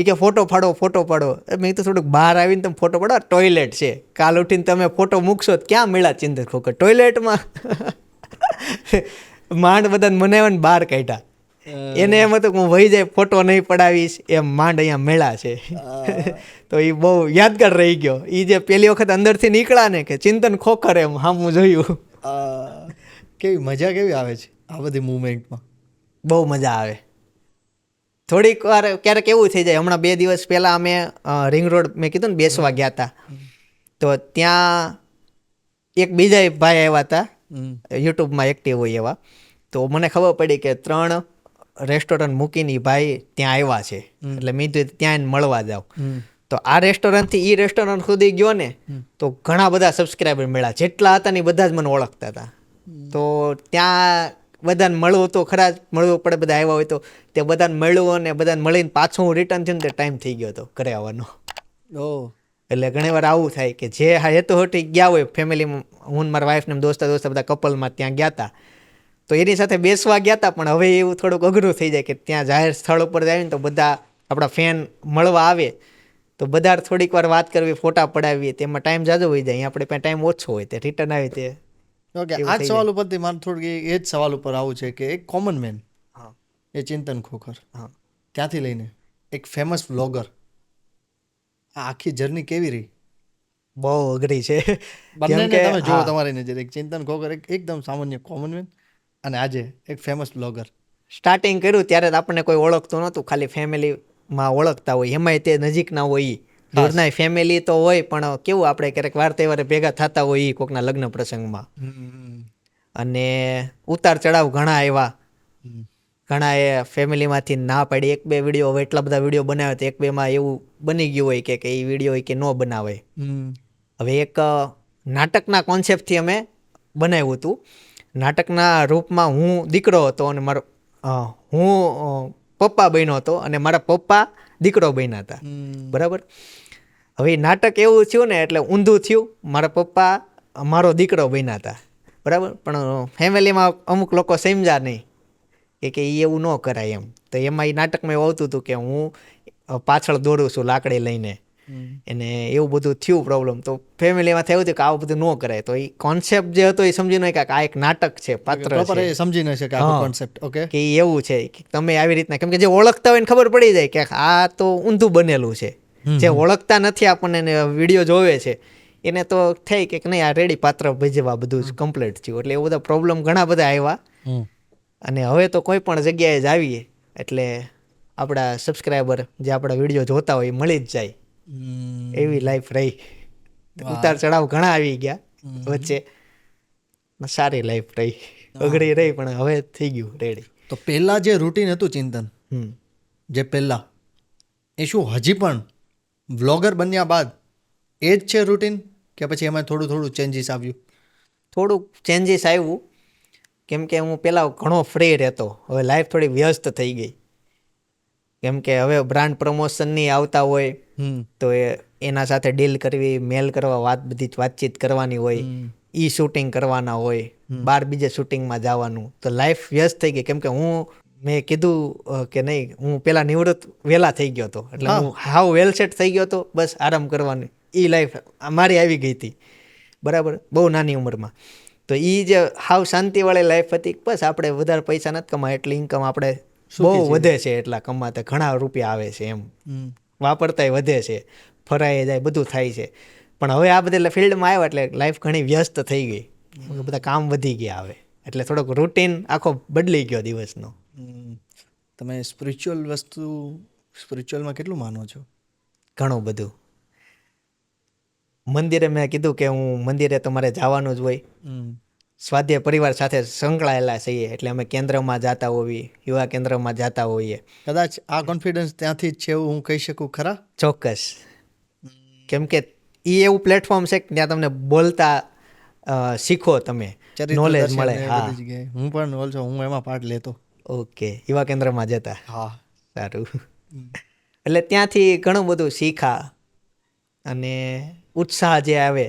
એ કે ફોટો પાડો. મેં તો થોડુંક બહાર આવીને તમે ફોટો પાડો, ટોયલેટ છે, કાલ ઉઠીને તમે ફોટો મૂકશો તો ક્યાં મળ્યા ચિંતન ખોખર ટોયલેટમાં. માંડ બધાને મનાવ્યા ને બહાર કાઢ્યા. એને એમ હતું કે હું વહી જાય ફોટો નહીં પડાવીશ, એમ માંડ અહીંયા મેળા છે. તો એ બહુ યાદગાર રહી ગયો. એ જે પહેલી વખત અંદરથી નીકળ્યા ને કે ચિંતન ખોખર, એમ હામું જોયું. કેવી મજા કેવી આવે છે આ બધી મુવમેન્ટમાં? બહુ મજા આવે. થોડીક વાર ક્યારેક એવું થઈ જાય. હમણાં 2 દિવસ પહેલાં અમે રિંગ રોડ મેં કીધું ને બેસવા ગયા હતા, તો ત્યાં એક બીજા ભાઈ આવ્યા હતા, યુટ્યુબમાં એક્ટિવ હોય એવા. તો મને ખબર પડી કે 3 રેસ્ટોરન્ટ મૂકીને ઈ ભાઈ ત્યાં આવ્યા છે. એટલે મેં તો ત્યાં મળવા જાઉં. તો આ રેસ્ટોરન્ટથી એ રેસ્ટોરન્ટ સુધી ગયો ને તો ઘણા બધા સબસ્ક્રાઈબર મળ્યા. જેટલા હતા ને બધા જ મને ઓળખતા હતા. તો ત્યાં બધાને મળવું તો ખરા જ, મળવું પડે, બધા આવ્યા હોય તો. તે બધાને મળ્યું અને બધાને મળીને પાછું હું રિટર્ન થયું ને તે ટાઈમ થઈ ગયો હતો ઘરે આવવાનો. એટલે ઘણી વાર આવું થાય કે જે હેતુહોટી ગયા હોય ફેમિલીમાં, હું મારા વાઈફ ને દોસ્તા બધા કપલમાં ત્યાં ગયા હતા, તો એની સાથે બેસવા ગયા હતા. પણ હવે એવું થોડુંક અઘરું થઈ જાય કે ત્યાં જાહેર સ્થળ ઉપર આવીને તો બધા આપણા ફેન મળવા આવે તો બધા થોડીક વાર વાત કરવી, ફોટા પડાવીએ, તેમાં ટાઈમ જાજો હોઈ જાય. આપણે પાસે ટાઈમ ઓછો હોય, તે રિટર્ન આવી તે. ઓકે, આ જ સવાલ ઉપરથી મારે થોડુંક એ જ સવાલ ઉપર આવું છે કે એક કોમન મેન, એ ચિંતન ખોખર, ત્યાંથી લઈને એક ફેમસ વ્લોગર, આ આખી જર્ની કેવી રહી? બહુ અઘરી છે. બંનેને તમે જુઓ તમારી નજર, એક ચિંતન ખોખર એકદમ સામાન્ય કોમન મેન, અને આજે એક ફેમસ વ્લોગર. સ્ટાર્ટિંગ કર્યું ત્યારે આપણને કોઈ ઓળખતું નહોતું, ખાલી ફેમિલીમાં ઓળખતા હોય, એમાંય તે નજીકના હોય. દૂરના ફેમિલી તો હોય, પણ કેવું આપણે ક્યારેક વાર તહેવારે ભેગા થતા હોય કોકના લગ્ન પ્રસંગમાં. અને ઉતાર ચડાવ ઘણા આવ્યા. ઘણા એ ફેમિલીમાંથી ના પાડી. 1-2 વિડીયો, હવે એટલા બધા વિડીયો બનાવ્યા તો 1-2માં એવું બની ગયું હોય કે એ વિડીયો હોય કે ન બનાવે. હવે એક નાટકના કોન્સેપ્ટથી અમે બનાવ્યું હતું. નાટકના રૂપમાં હું દીકરો હતો અને હું પપ્પા બન્યો હતો અને મારા પપ્પા દીકરો બન્યા હતા. બરાબર. હવે નાટક એવું થયું ને એટલે ઊંધું થયું. મારા પપ્પા મારો દીકરો બન્યા હતા. બરાબર. પણ ફેમિલીમાં અમુક લોકો સમજ્યા નહીં કે એ એવું ન કરાય એમ. તો એમાં એ નાટકમાં એવું આવતું હતું કે હું પાછળ દોડું છું લાકડી લઈને, એને એવું બધું થયું પ્રોબ્લેમ. તો ફેમિલીમાં થયું હતું કે આવું બધું ન કરાય. તો એ કોન્સેપ્ટ જે હતો એ સમજી નહીં કે આ એક નાટક છે, પાત્ર છે, સમજી ન શકે આ કોન્સેપ્ટ. ઓકે, કે એવું છે કે તમે આવી રીતના, કેમ કે જે ઓળખતા હોય ને ખબર પડી જાય કે આ તો ઊંધું બનેલું છે. જે ઓળખતા નથી આપણને વિડીયો જોવે છે એને તો થઈ કે નહીં આ રેડી પાત્ર ભજવા બધું જ કમ્પ્લીટ થયું. એટલે એવું બધા પ્રોબ્લેમ ઘણા બધા આવ્યા. અને હવે તો કોઈ પણ જગ્યાએ જ આવીએ એટલે આપણા સબસ્ક્રાઈબર જે આપણા વિડીયો જોતા હોય એ મળી જ જાય. એવી લાઈફ રહી. ઉતાર ચડાવ ઘણા આવી ગયા વચ્ચે, સારી લાઈફ રહી. અઘરી રહી પણ હવે થઈ ગયું રેડી. તો પહેલાં જે રૂટીન હતું ચિંતન, જે પહેલાં, એ શું હજી પણ વ્લોગર બન્યા બાદ એ જ છે રૂટીન, કે પછી એમાં થોડું ચેન્જીસ આવ્યું? થોડુંક ચેન્જીસ આવ્યું, કેમ કે હું પહેલાં ઘણો ફ્રી રહેતો. હવે લાઈફ થોડી વ્યસ્ત થઈ ગઈ. કેમ કે હવે બ્રાન્ડ પ્રમોશનની આવતા હોય તો એના સાથે ડીલ કરવી, મેલ કરવા, બધી વાતચીત કરવાની હોય, શૂટિંગ કરવાના હોય, બહાર બીજે શૂટિંગમાં જવાનું. તો લાઈફ વ્યસ્ત થઈ ગઈ. કેમ કે મેં કીધું કે નહીં, હું પહેલાં નિવૃત્ત વહેલા થઈ ગયો હતો, એટલે હું હાવ વેલ સેટ થઈ ગયો હતો. બસ આરામ કરવાની એ લાઈફ મારી આવી ગઈ હતી. બરાબર. બહુ નાની ઉંમરમાં. તો એ જે હાવ શાંતિવાળી લાઈફ હતી. બસ આપણે વધારે પૈસા નથી કમાય, એટલી ઇન્કમ આપણે બહુ વધે છે, એટલા કમાતા ઘણા રૂપિયા આવે છે, એમ વાપરતાય વધે છે, ફરાઈ જાય, બધું થાય છે. પણ હવે આ બધા ફિલ્ડમાં આવ્યા એટલે લાઈફ ઘણી વ્યસ્ત થઈ ગઈ. બધા કામ વધી ગયા હવે, એટલે થોડોક રૂટીન આખો બદલી ગયો દિવસનો. તમે સ્પિરિચ્યુઅલમાં કેટલું માનો છો? ઘણું બધું. મંદિરે મેં કીધું કે હું મંદિરે તો મારે જવાનું જ હોય. સ્વાધ્યાય પરિવાર સાથે સંકળાયેલા છીએ એટલે અમે કેન્દ્રમાં જતા હોઈએ, યુવા કેન્દ્રમાં જતા હોઈએ. કદાચ આ કોન્ફિડન્સ ત્યાંથી જ છે એવું હું કહી શકું ખરા? ચોક્કસ. કેમ કે એ એવું પ્લેટફોર્મ છે કે ત્યાં તમને બોલતા શીખો, તમે નોલેજ દર્શન મળે. ને હા, બધી જગ્યાએ હું પણ હું એમાં પાર્ટ લેતો. ઓકે. યુવા કેન્દ્રમાં જતા. હા. સારું. એટલે ત્યાંથી ઘણું બધું શીખા અને ઉત્સાહ જે આવે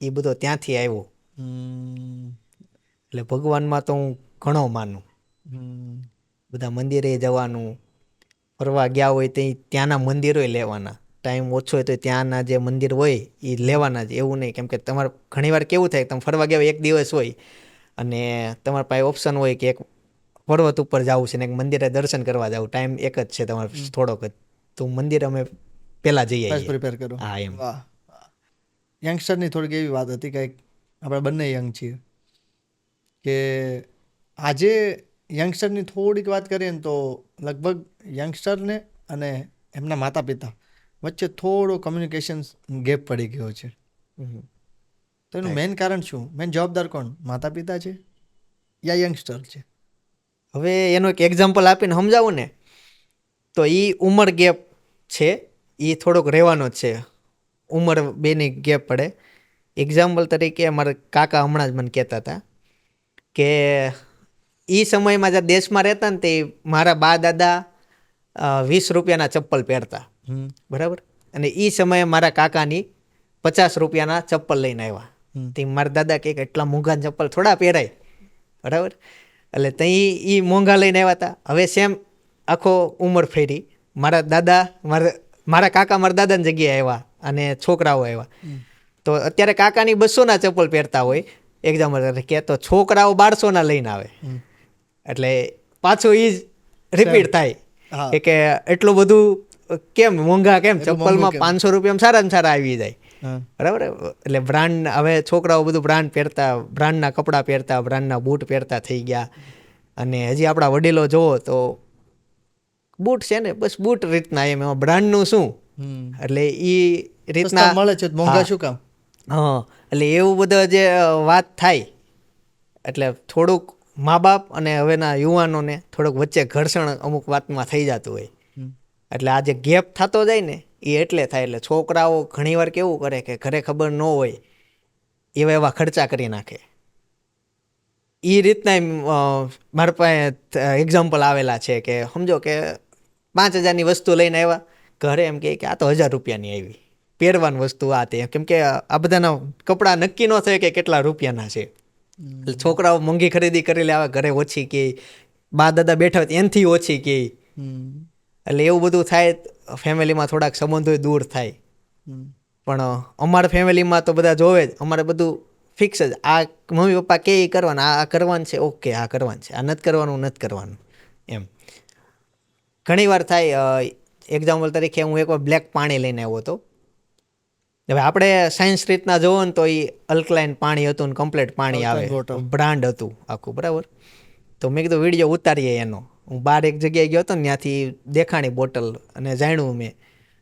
એ બધો ત્યાંથી આવ્યો. એટલે ભગવાનમાં તો હું ઘણો માનું. બધા મંદિરે જવાનું, ફરવા ગયા હોય તો ત્યાંના મંદિરોય લેવાના. ટાઈમ ઓછો હોય તો ત્યાંના જે મંદિર હોય એ લેવાના જ. એવું નહીં, કેમ કે તમારે ઘણીવાર કેવું થાય, તમે ફરવા ગયા હોય એક દિવસ હોય અને તમારા પાસે ઓપ્શન હોય કે એક પર્વત ઉપર જવું છે ને એક મંદિરે દર્શન કરવા જવું, ટાઈમ એક જ છે તમારે થોડોક જ, તો મંદિર અમે પહેલાં જઈએ. પ્રિપેર કરો. હા, એમ. વાહ. યંગસ્ટરની થોડીક એવી વાત હતી કે આપણે બંને યંગ છીએ કે આજે યંગસ્ટરની થોડીક વાત કરીએ ને તો લગભગ યંગસ્ટરને અને એમના માતા પિતા વચ્ચે થોડો કમ્યુનિકેશન ગેપ પડી ગયો છે. તો એનું મેઇન કારણ શું? મેઇન જવાબદાર કોણ? માતા પિતા છે યા યંગસ્ટર છે? હવે એનું એક એક્ઝામ્પલ આપીને સમજાવું ને તો એ ઉંમર ગેપ છે, એ થોડોક રહેવાનો જ છે. ઉંમર બેની ગેપ પડે. એક્ઝામ્પલ તરીકે મારા કાકા હમણાં જ મને કહેતા હતા કે એ સમયમાં જ્યારે દેશમાં રહેતા ને તે મારા બા દાદા 20 રૂપિયાના ચપ્પલ પહેરતા, બરાબર, અને એ સમયે મારા કાકાની 50 રૂપિયાના ચપ્પલ લઈને આવ્યા. તે મારા દાદા કહે કે એટલા મોંઘા ચપ્પલ થોડા પહેરાય, બરાબર. એટલે ત્યાં એ મોંઘા લઈને આવ્યા હતા. હવે સેમ આખો ઉંમર ફેરી મારા દાદા મારા કાકા મારા દાદાની જગ્યાએ આવ્યા અને છોકરાઓ આવ્યા. તો અત્યારે કાકાની 200ના ચપ્પલ પહેરતા હોય એક્ઝામ્પલ તરીકે, તો છોકરાઓ 1200ના લઈને આવે. એટલે પાછું એ જ રિપીટ થાય કે એટલું બધું કેમ મોંઘા, કેમ ચપ્પલમાં 500 રૂપિયામાં સારામાં સારા આવી જાય, બરાબર. એટલે બ્રાન્ડ, હવે છોકરાઓ બધું બ્રાન્ડ પહેરતા, બ્રાન્ડના કપડાં પહેરતા, બ્રાન્ડના બૂટ પહેરતા થઈ ગયા. અને હજી આપણા વડીલો જોવો તો બૂટ છે ને બસ બૂટ રીતના, એમાં બ્રાન્ડનું શું, એટલે એ રીતના મળે છે મોંઘા શું કામ? હા, એટલે એવું બધા જે વાત થાય એટલે થોડુંક મા બાપ અને હવેના યુવાનોને થોડુંક વચ્ચે ઘર્ષણ અમુક વાતમાં થઈ જતું હોય. એટલે આ જે ગેપ થતો જાય ને એ એટલે થાય. એટલે છોકરાઓ ઘણીવાર કેવું કરે કે ઘરે ખબર ન હોય એવા ખર્ચા કરી નાખે. એ રીતના મારા પાસે એક્ઝામ્પલ આવેલા છે કે સમજો કે 5000ની વસ્તુ લઈને આવ્યા, ઘરે એમ કે આ તો 1000 રૂપિયાની આવી, પહેરવાની વસ્તુ આ તે, કેમ કે આ બધાના કપડાં નક્કી ન થાય કે કેટલા રૂપિયાના છે. એટલે છોકરાઓ મોંઘી ખરીદી કરી લે, આવે ઘરે ઓછી કે બા દાદા બેઠા હોય એનાથી ઓછી કે, એટલે એવું બધું થાય. ફેમિલીમાં થોડાક સંબંધો દૂર થાય. પણ અમારા ફેમિલીમાં તો બધા જોવે જ, અમારે બધું ફિક્સ જ. આ મમ્મી પપ્પા કે કરવાનું, આ કરવાનું છે, ઓકે આ કરવાનું છે, આ નથી કરવાનું નથી કરવાનું, એમ. ઘણી વાર થાય, એક્ઝામ્પલ તરીકે હું એકવાર બ્લેક પાણી લઈને આવ્યો હતો. હવે આપણે સાયન્સ રીતના જોવો ને તો એ અલ્કલાઇન પાણી હતું ને કમ્પ્લીટ પાણી આવે, બ્રાન્ડ હતું આખું, બરાબર. તો મેં કીધું વિડીયો ઉતારીએ એનો. હું બહાર એક જગ્યાએ ગયો હતો ને, ત્યાંથી દેખાણી બોટલ અને જાણ્યું મેં,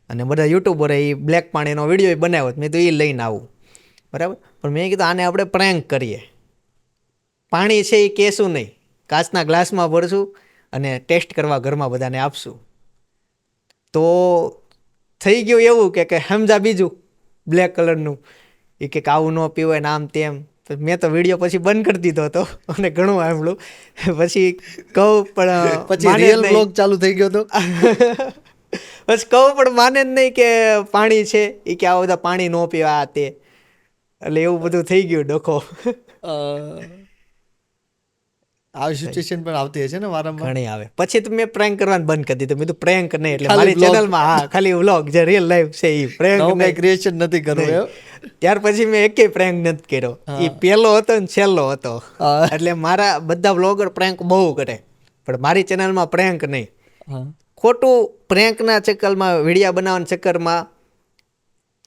અને બધા યુટ્યુબરે એ બ્લેક પાણીનો વિડીયો બનાવ્યો. મેં તો એ લઈને આવું, બરાબર. પણ મેં કીધું આને આપણે પ્રેન્ક કરીએ. પાણી છે એ કહેશું નહીં, કાચના ગ્લાસમાં ભરશું અને ટેસ્ટ કરવા ઘરમાં બધાને આપશું. તો થઈ ગયું એવું કે સમજા બીજું બ્લેક કલરનું, એ કે આવું ન પીવાય ને આમ તેમ. મેં તો વિડીયો પછી બંધ કરી દીધો હતો અને ઘણું સાંભળ્યું. પછી કહું પણ પછી રિયલ બ્લોગ ચાલુ થઈ ગયો હતો. બસ કહું પણ માને જ નહીં કે પાણી છે, એ કે આ બધા પાણી ન પીવા આ તે. એટલે એવું બધું થઈ ગયું ડખો. આવી સિચ્યુએશન પણ આવતી હશે ને વારંવાર? ઘણી આવે. પછી તો મેં પ્રેન્ક કરવાનું બંધ કરી દીધું. મેં તો પ્રેન્ક નહીં, એટલે મારી ચેનલમાં હા ખાલી વ્લોગ જે રિયલ લાઈફ છે એ પ્રેન્ક નહીં, ક્રિએશન નથી કરવું. ત્યાર પછી મેં એકેય પ્રેન્ક નથી કર્યો. એ પહેલો હતો ને છેલ્લો હતો. એટલે મારા બધા વ્લોગર પ્રેન્ક બહુ કરે, પણ મારી ચેનલમાં પ્રેન્ક નહીં. ખોટું પ્રેન્કના ચક્કરમાં, વિડીયા બનાવવાના ચક્કરમાં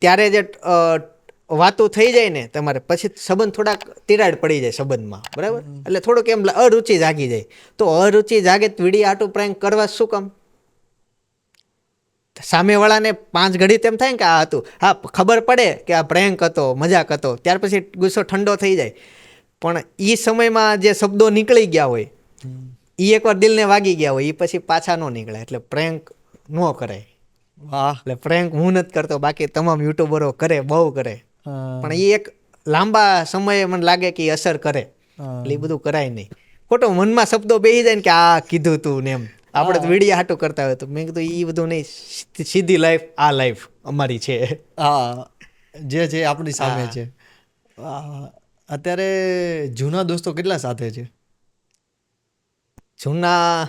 ત્યારે જે વાતો થઈ જાય ને તમારે, પછી સંબંધ થોડાક તિરાડ પડી જાય સંબંધમાં, બરાબર? એટલે થોડુંક એમ અરુચિ જાગી જાય. તો અરુચિ જાગે તો વિડીયો આટું પ્રેન્ક કરવા શું કામ? સામેવાળાને 5 ઘડી તેમ થાય ને કે આ હતું, હા ખબર પડે કે આ પ્રેન્ક હતો, મજાક હતો, ત્યાર પછી ગુસ્સો ઠંડો થઈ જાય. પણ એ સમયમાં જે શબ્દો નીકળી ગયા હોય એ એકવાર દિલને વાગી ગયા હોય, એ પછી પાછા ન નીકળે. એટલે પ્રેન્ક ન કરાય. વાહ. એટલે પ્રેન્ક હું નથી કરતો, બાકી તમામ યુટ્યુબરો કરે, બહુ કરે. હા. પણ એ એક લાંબા સમયે મને લાગે કે એ અસર કરે. એટલે એ બધું કરાય નહીં. ખોટો મનમાં શબ્દો બેસી જાય ને કે આ કીધું તું ને એમ. આપણે તો વિડીયો હાટું કરતા હોય તો મેં કીધું એ બધું નહીં, સીધી લાઈફ આ લાઈફ અમારી છે. હા, જે આપણી સામે છે. અત્યારે જૂના દોસ્તો કેટલા સાથે છે? જૂના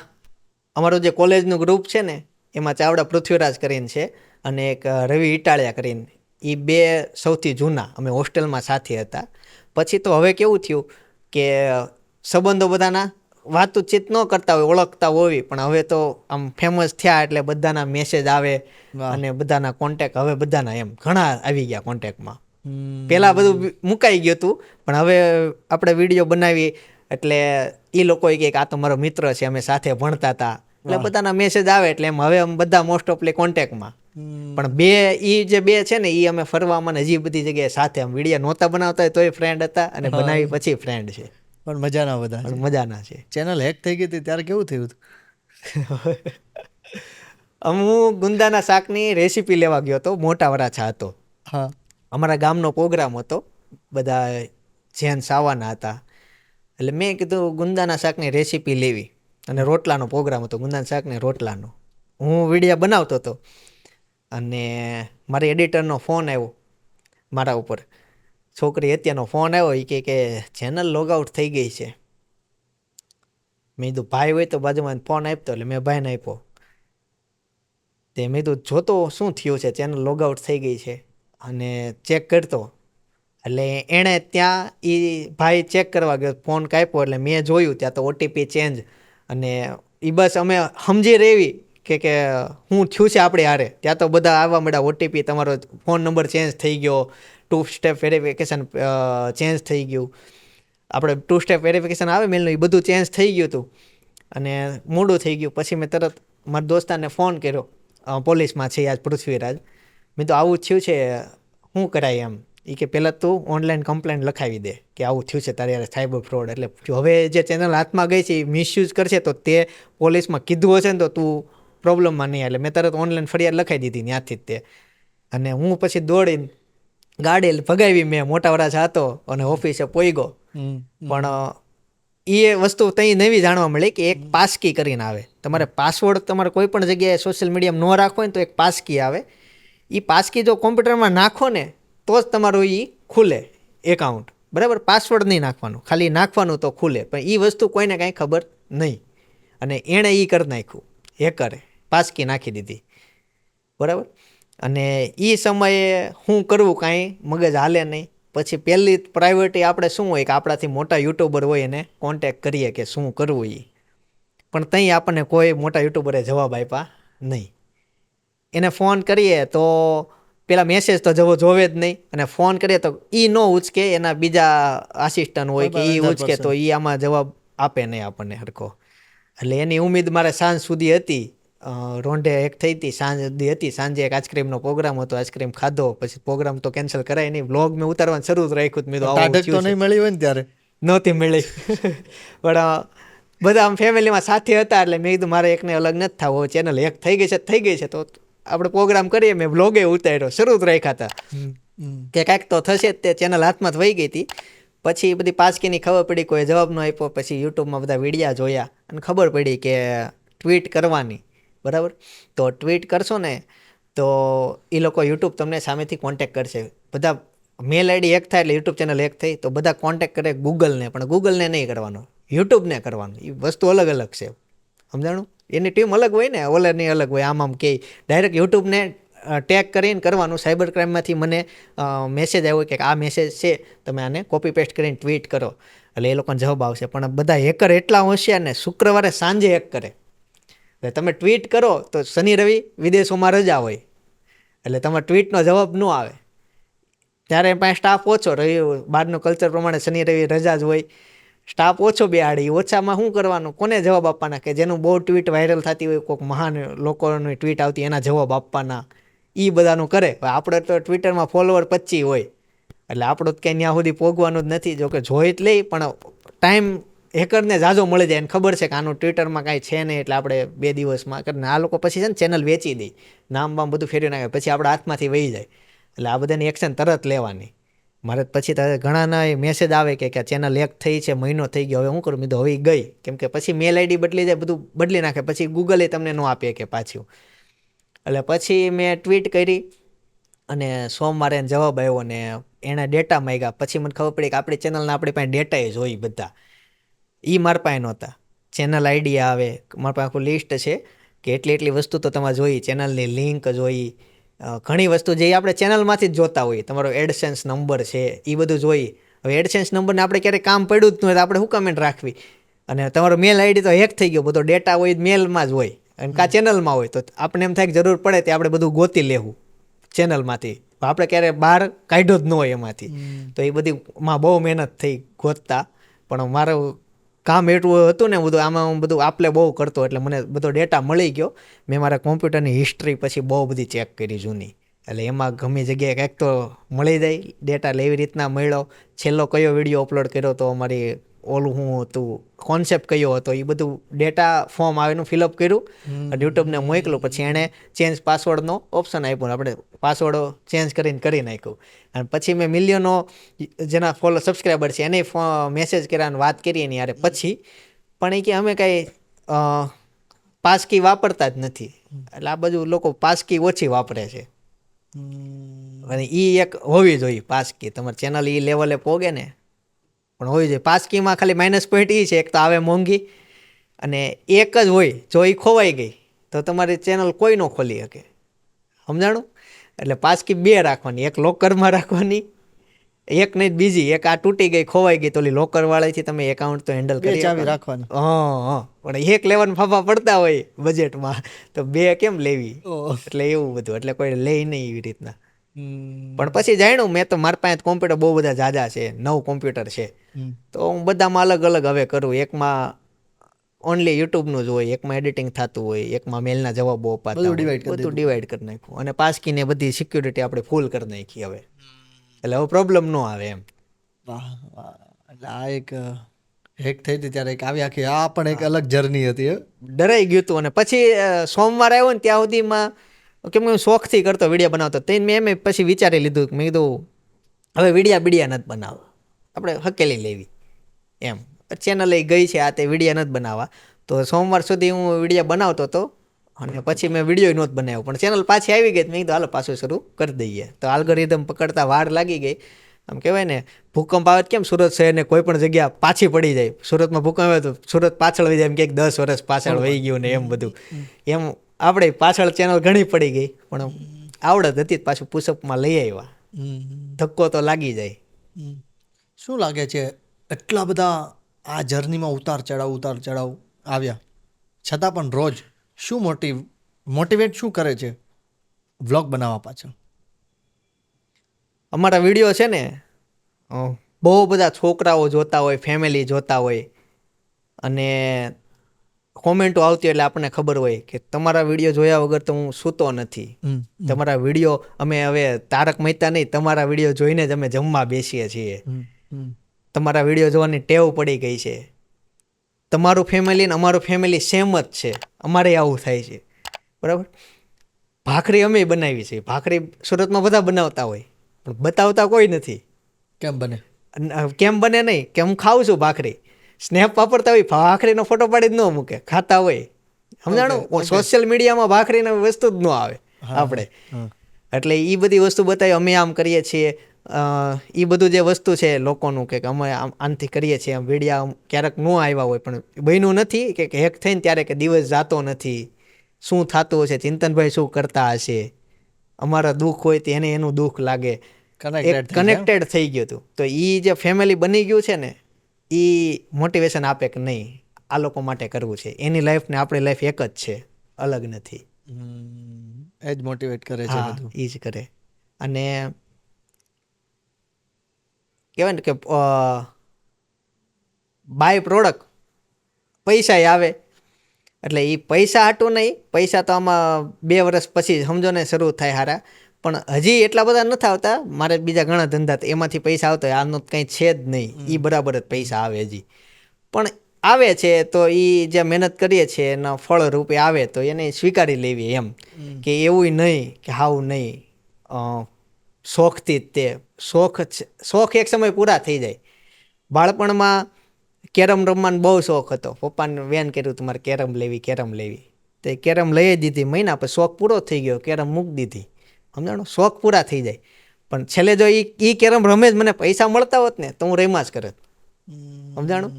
અમારું જે કોલેજનું ગ્રુપ છે ને એમાં ચાવડા પૃથ્વીરાજ કરીને છે અને એક રવિ ઇટાળિયા કરીને, એ 2 સૌથી જૂના. અમે હોસ્ટેલમાં સાથે હતા. પછી તો હવે કેવું થયું કે સંબંધો બધાના વાતચીત ન કરતા હોય, ઓળખતા હોય, પણ હવે તો આમ ફેમસ થયા એટલે બધાના મેસેજ આવે અને બધાના કોન્ટેક હવે બધાના એમ ઘણા આવી ગયા કોન્ટેકમાં. પહેલાં બધું મુકાઈ ગયું હતું, પણ હવે આપણે વિડીયો બનાવી એટલે એ લોકો કહે કે આ તો મારો મિત્ર છે, અમે સાથે ભણતા હતા, એટલે બધાના મેસેજ આવે એટલે એમ હવે અમે બધા મોસ્ટ ઓફલી કોન્ટેકમાં. પણ જે બે છે ને એ અમે ફરવામાં હજી બધી જગ્યાએ સાથે, આમ વિડીયો નહોતા બનાવતા હોય તોય ફ્રેન્ડ હતા અને બનાવી પછી ફ્રેન્ડ છે. પણ મજાના બધા પણ મજાના છે. ચેનલ હેક થઈ ગઈ હતી ત્યારે કેવું થયું હતું? હું ગુંદાના શાકની રેસીપી લેવા ગયો હતો, મોટા વરાછા હતો. હા. અમારા ગામનો પ્રોગ્રામ હતો, બધા જેન્ટ્સ આવવાના હતા. એટલે મેં કીધું ગુંદાના શાકની રેસીપી લેવી, અને રોટલાનો પ્રોગ્રામ હતો, ગુંદાના શાકને રોટલાનો. હું વિડીયો બનાવતો હતો અને મારી એડિટરનો ફોન આવ્યો મારા ઉપર. છોકરી અત્યારનો ફોન આવ્યો, એ કે ચેનલ લોગઆઉટ થઈ ગઈ છે. મેં કીધું ભાઈ હોય તો બાજુમાં ફોન આપતો, એટલે મેં ભાઈને આપ્યો. તે મેં કીધું જોતો શું થયું છે, ચેનલ લોગઆઉટ થઈ ગઈ છે અને ચેક કરતો. એટલે એણે ત્યાં એ ભાઈ ચેક કરવા ગયો, ફોન કાપ્યો, એટલે મેં જોયું ત્યાં તો ઓટીપી ચેન્જ. અને એ બસ અમે સમજી રહેવી કે શું થયું છે આપણે હારે. ત્યાં તો બધા આવવા મળ્યા, ઓટીપી તમારો ફોન નંબર ચેન્જ થઈ ગયો, 2 સ્ટેપ વેરિફિકેશન ચેન્જ થઈ ગયું, આપણે 2 સ્ટેપ વેરિફિકેશન આવે મેલનું, એ બધું ચેન્જ થઈ ગયું હતું અને મોડું થઈ ગયું. પછી મેં તરત મારા દોસ્તારને ફોન કર્યો, પોલીસમાં છે આજ પૃથ્વીરાજ. મેં તો આવું થયું છે, શું કરાય એમ. એ કે પહેલાં તું ઓનલાઈન કમ્પ્લેન્ટ લખાવી દે કે આવું થયું છે તારે યાર, સાયબર ફ્રોડ. એટલે હવે જે ચેનલ હાથમાં ગઈ છે એ મિસયુઝ કરશે તો તે પોલીસમાં કીધું હશે ને તો તું પ્રોબ્લેમમાં નહીં. એટલે મેં તરત ઓનલાઈન ફરિયાદ લખાવી દીધી ત્યાંથી જ તે. અને હું પછી દોડીને ગાડી ભગાવી, મેં મોટા વરાછા હતો અને ઓફિસે પોઈગો. પણ એ વસ્તુ ત્યાં નવી જાણવા મળી કે એક પાસકી કરીને આવે. તમારે પાસવર્ડ તમારે કોઈ પણ જગ્યાએ સોશિયલ મીડિયામાં ન રાખવો હોય ને તો એક પાસકી આવે. એ પાસકી જો કોમ્પ્યુટરમાં નાખો ને તો જ તમારું એ ખુલે એકાઉન્ટ, બરાબર? પાસવર્ડ નહીં નાખવાનું, ખાલી નાખવાનું તો ખુલે. પણ એ વસ્તુ કોઈને કાંઈ ખબર નહીં અને એણે એ કરી નાખ્યું, હેકરે પાસકી નાખી દીધી, બરાબર? અને એ સમયે શું કરવું કાંઈ મગજ હાલે નહીં. પછી પહેલી પ્રાયોરિટી આપણે શું હોય કે આપણાથી મોટા યુટ્યુબર હોય એને કોન્ટેક્ટ કરીએ કે શું કરવું એ. પણ ત્યાં આપણને કોઈ મોટા યુટ્યુબરે જવાબ આપ્યા નહીં. એને ફોન કરીએ તો પેલા મેસેજ તો જોવે જ નહીં, અને ફોન કરીએ તો એ ન ઉચકે, એના બીજા આસિસ્ટન્ટ હોય કે એ ઉચકે તો એ આમાં જવાબ આપે નહીં આપણને સરખો. એટલે એની ઉમ્મીદ મારે સાંજ સુધી હતી. રોંઢે એક થઈ હતી, સાંજ સુધી હતી. સાંજે એક આઈસ્ક્રીમનો પ્રોગ્રામ હતો, આઈસ્ક્રીમ ખાધો, પછી પ્રોગ્રામ તો કેન્સલ કરાય નહીં. વ્લોગ મેં ઉતારવાનું શરૂ જ રાખ્યું. મેં તો નહીં મળી હોય ને ત્યારે? નહોતી મળી. પણ બધા આમ ફેમિલીમાં સાથે હતા એટલે મેં કીધું મારે એકને અલગ નથી થવું, ચેનલ એક થઈ ગઈ છે તો આપણે પ્રોગ્રામ કરીએ. મેં વ્લોગે ઉતાર્યો, શરૂ જ રાખ્યા હતા કે કાંઈક તો થશે જ. તે ચેનલ હાથમાં જ વહી ગઈ હતી. પછી બધી પાસકીની ખબર પડી, કોઈ જવાબ ન આપ્યો. પછી યુટ્યુબમાં બધા વિડીયા જોયા અને ખબર પડી કે ટ્વીટ કરવાની, બરાબર? તો ટ્વીટ કરશો ને તો એ લોકો યુટ્યુબ તમને સામેથી કોન્ટેક્ટ કરશે. બધા મેલ આઈડી હેક થાય એટલે યુટ્યુબ ચેનલ હેક થઈ તો બધા કોન્ટેક્ટ કરે ગૂગલને, પણ ગૂગલને નહીં કરવાનો, યુટ્યુબને કરવાનું. એ વસ્તુ અલગ અલગ છે, સમજાણું? એની ટીમ અલગ હોય ને, ઓલરની અલગ હોય. આમ કે ડાયરેક્ટ યુટ્યુબને ટેગ કરીને કરવાનું. સાયબર ક્રાઇમમાંથી મને મેસેજ આવ્યો કે આ મેસેજ છે, તમે આને કોપી પેસ્ટ કરીને ટ્વીટ કરો એટલે એ લોકોને જવાબ આવશે. પણ બધા હેકર એટલા હોશિયાર ને, શુક્રવારે સાંજે હેક કરે. એટલે તમે ટ્વીટ કરો તો શનિ રવિ વિદેશોમાં રજા હોય એટલે તમારા ટ્વીટનો જવાબ ન આવે. ત્યારે એમ પાસે સ્ટાફ ઓછો રહ્યો, બહારનું કલ્ચર પ્રમાણે શનિ રવિ રજા જ હોય, સ્ટાફ ઓછો બેહાડી, ઓછામાં શું કરવાનું, કોને જવાબ આપવાના, કે જેનું બહુ ટ્વીટ વાયરલ થતી હોય, કોઈક મહાન લોકોની ટ્વીટ આવતી એના જવાબ આપવાના, એ બધાનું કરે. આપણે તો ટ્વિટરમાં ફોલોવર 25 હોય, એટલે આપણું તો ક્યાંય ત્યાં સુધી પોગવાનું જ નથી. જોકે જોઈ જ લઈ, પણ ટાઈમ હેકરને ઝાઝો મળી જાય, એને ખબર છે કે આનું ટ્વિટરમાં કાંઈ છે નહીં, એટલે આપણે 2 દિવસમાં કરીને આ લોકો પછી છે ને ચેનલ વેચી દે, નામ બામ બધું ફેરવી નાખે, પછી આપણા હાથમાંથી વહી જાય. એટલે આ બધાની એક્શન તરત લેવાની. મારે પછી ઘણાના મેસેજ આવે કે ચેનલ હેક થઈ છે, મહિનો થઈ ગયો, હવે શું કરું? મેં તો હવે ગઈ, કેમ કે પછી મેલ આઈડી બદલી જાય, બધું બદલી નાખે, પછી ગૂગલે તમને ન આપે કે પાછું. એટલે પછી મેં ટ્વીટ કરી અને સોમવારે એને જવાબ આવ્યો ને એણે ડેટા માંગ્યા. પછી મને ખબર પડી કે આપણી ચેનલના આપણી પાસે ડેટા જોઈ બધા, એ મારા પાસે નહોતા. ચેનલ આઈડી આવે, મારા પાસે આખું લિસ્ટ છે કે એટલી વસ્તુ તો તમારે જોઈ, ચેનલની લિંક જોઈ, ઘણી વસ્તુ જે આપણે ચેનલમાંથી જ જોતા હોઈએ, તમારો એડસેન્સ નંબર છે એ બધું જોઈ. હવે એડસેન્સ નંબરને આપણે ક્યારેય કામ પડ્યું જ ન હોય તો આપણે શું કમેન્ટ રાખવી? અને તમારો મેલ આઈડી તો હેક થઈ ગયો, બધો ડેટા હોય મેલમાં જ હોય અને કાં ચેનલમાં હોય, તો આપણે એમ થાય કે જરૂર પડે તે આપણે બધું ગોતી લેવું ચેનલમાંથી. આપણે ક્યારેય બહાર કાઢ્યો જ ન હોય એમાંથી. તો એ બધીમાં બહુ મહેનત થઈ ગોતતા, પણ મારું કામ એટલું હતું ને બધું, આમાં હું બધું આપલે બહુ કરતો, એટલે મને બધો ડેટા મળી ગયો. મેં મારા કોમ્પ્યુટરની હિસ્ટ્રી પછી બહુ બધી ચેક કરી જૂની, એટલે એમાં ગમે જગ્યાએ કંઈક તો મળી જાય ડેટા. એવી રીતના મળ્યો. છેલ્લો કયો વિડીયો અપલોડ કર્યો તો અમારી ઓલું શું હતું, કોન્સેપ્ટ કયો હતો, એ બધું ડેટા ફોર્મ આવેનું ફિલઅપ કર્યું, યુટ્યુબને મોકલું. પછી એણે ચેન્જ પાસવર્ડનો ઓપ્શન આપ્યો, આપણે પાસવર્ડ ચેન્જ કરી નાખ્યું. અને પછી મેં મિલિયનો જેના સબસ્ક્રાઈબર છે એને મેસેજ કર્યા અને વાત કરી એની યારે. પછી પણ એ કે અમે કાંઈ પાસકી વાપરતા જ નથી, એટલે આ બધું લોકો પાસકી ઓછી વાપરે છે. અને એ એક હોવી જોઈએ પાસકી, તમારી ચેનલ એ લેવલે પોગે ને પણ હોવી જોઈએ. પાસકીમાં ખાલી માઇનસ પોઈન્ટ એ છે, એક તો આવે મોંઘી, અને એક જ હોય, જો એ ખોવાઈ ગઈ તો તમારી ચેનલ કોઈ ન ખોલી શકે, સમજાણું? એટલે પાસકી 2 રાખવાની, એક લોકરમાં રાખવાની, એક નહીં બીજી, એક આ તૂટી ગઈ ખોવાઈ ગઈ તો ઓલી લોકર વાળાથી તમે એકાઉન્ટ તો હેન્ડલ કરી ચાવી રાખવાની. હા, પણ એક લેવાનું ફાફા પડતા હોય બજેટમાં, તો 2 કેમ લેવી? એટલે એવું બધું, એટલે કોઈ લે નહીં એવી રીતના. પણ પછી જાણ્યું મેં, તો મારા પાસે કોમ્પ્યુટર બહુ બધા જાજા છે, 9 કોમ્પ્યુટર છે, તો હું બધામાં અલગ અલગ હવે કરું. એકમાં ઓનલી યુટ્યુબનું જ હોય, એકમાં એડિટિંગ થતું હોય, એકમાં મેલના જવાબો અપાતા હોય, બધું ડિવાઈડ કરી નાખ્યું. અને પાસકીને બધી સિક્યુરિટી આપણે ફૂલ કરી નાખી હવે, એટલે હવે પ્રોબ્લેમ ન આવે એમ. વાહ વાહ, એટલે આ એક હેક થઈ હતી ત્યારે એક આવી આખી આ પણ એક અલગ જર્ની હતી. ડરાઈ ગયું હતું. અને પછી સોમવારે આવ્યો ને ત્યાં સુધીમાં, કેમ કે હું શોખથી કરતો વિડીયો બનાવતો, તો મેં એમ પછી વિચારી લીધું કે મેં કીધું હવે વિડીયા નથી બનાવવા, આપણે હકેલી લેવી એમ. ચેનલ એ ગઈ છે આ તે વિડીયા નથી બનાવવા, તો સોમવાર સુધી હું વિડીયો બનાવતો હતો અને પછી મેં વિડીયો નહોતો બનાવ્યો, પણ ચેનલ પાછી આવી ગઈ. મેં કીધું હાલો પાછું શરૂ કરી દઈએ. તો આલ્ગોરિધમ પકડતા વાર લાગી ગઈ. આમ કહેવાય ને, ભૂકંપ આવે કેમ સુરત શહેરને કોઈ પણ જગ્યા પાછી પડી જાય, સુરતમાં ભૂકંપ આવે તો સુરત પાછળ વહી જાય, એમ કે 10 વર્ષ પાછળ વહી ગયું ને એમ બધું. એમ આપણે પાછળ ચેનલ ઘણી પડી ગઈ, પણ આવડત હતી પાછું પુશઅપમાં લઈ આવ્યા. ધક્કો તો લાગી જાય. શું લાગે છે, એટલા બધા આ જર્નીમાં ઉતાર ચઢાવ આવ્યા છતાં પણ રોજ શું મોટિવેટ શું કરે છે વ્લોગ બનાવવા પાછળ? અમારા વિડીયો છે ને બહુ બધા છોકરાઓ જોતા હોય, ફેમિલી જોતા હોય, અને કોમેન્ટો આવતી એટલે આપણને ખબર હોય કે તમારા વિડીયો જોયા વગર તો હું સૂતો નથી. તમારા વિડીયો અમે હવે તારક મહેતા નહીં, તમારા વિડીયો જોઈને જ અમે જમવા બેસીએ છીએ. તમારા વિડીયો જોવાની ટેવ પડી ગઈ છે. તમારું ફેમિલી ને અમારું ફેમિલી સેમ જ છે, અમારે આવું થાય છે, બરાબર? ભાખરી અમે બનાવી છે. ભાખરી સુરતમાં બધા બનાવતા હોય, પણ બતાવતા કોઈ નથી. કેમ બને? કેમ બને નહીં કે હું ખાઉં છું ભાખરી, સ્નેપ વાપરતા હોય, ભાખરીનો ફોટો પાડી જ ન મૂકે, ખાતા હોય, સમજાણું? સોશિયલ મીડિયામાં ભાખરીની વસ્તુ જ ન આવે આપણે. એટલે એ બધી વસ્તુ બતાવી, અમે આમ કરીએ છીએ. એ બધું જે વસ્તુ છે લોકોનું કે અમે આમથી કરીએ છીએ, આમ વિડીયા ક્યારેક ન આવ્યા હોય, પણ બન્યું નથી કે હેક થઈને ત્યારે કે દિવસ જાતો નથી, શું થતું હશે, ચિંતનભાઈ શું કરતા હશે, અમારા દુઃખ હોય તો એને એનું દુઃખ લાગે, કનેક્ટેડ થઈ ગયું હતું. તો એ જે ફેમિલી બની ગયું છે ને, એ મોટિવેશન આપે કે નહીં આ લોકો માટે કરવું છે. એની લાઈફ ને આપણી લાઈફ એક જ છે, અલગ નથી. એ જ મોટિવેટ કરે છે બધું. એ જ કરે. અને કહેવાય ને કે બાય પ્રોડક્ટ પૈસા આવે. એટલે એ પૈસા હાટું નહીં, પૈસા તો આમાં 2 વર્ષ પછી સમજો ને શરૂ થાય હારા, પણ હજી એટલા બધા નથી આવતા. મારે બીજા ઘણા ધંધા તો એમાંથી પૈસા આવતા હોય, આનો કંઈ છે જ નહીં. એ બરાબર જ પૈસા આવે હજી, પણ આવે છે તો એ જે મહેનત કરીએ છીએ એના ફળ રૂપે આવે તો એને સ્વીકારી લેવી એમ. કે એવું નહીં કે હાવ નહીં, શોખથી જ તે શોખ એક સમય પૂરા થઈ જાય. બાળપણમાં કેરમ રમવાનો બહુ શોખ હતો. પપ્પાને વેન કર્યું તમારે કેરમ લેવી. તો એ કેરમ લઈ દીધી, મહિના પછી શોખ પૂરો થઈ ગયો, કેરમ મૂકી દીધી. સમજાણું, શોખ પૂરા થઈ જાય. પણ છેલ્લે જો એ કેરમ રમે જ મને પૈસા મળતા હોત ને તો હું રમ્યા જ કરત. સમજાણું.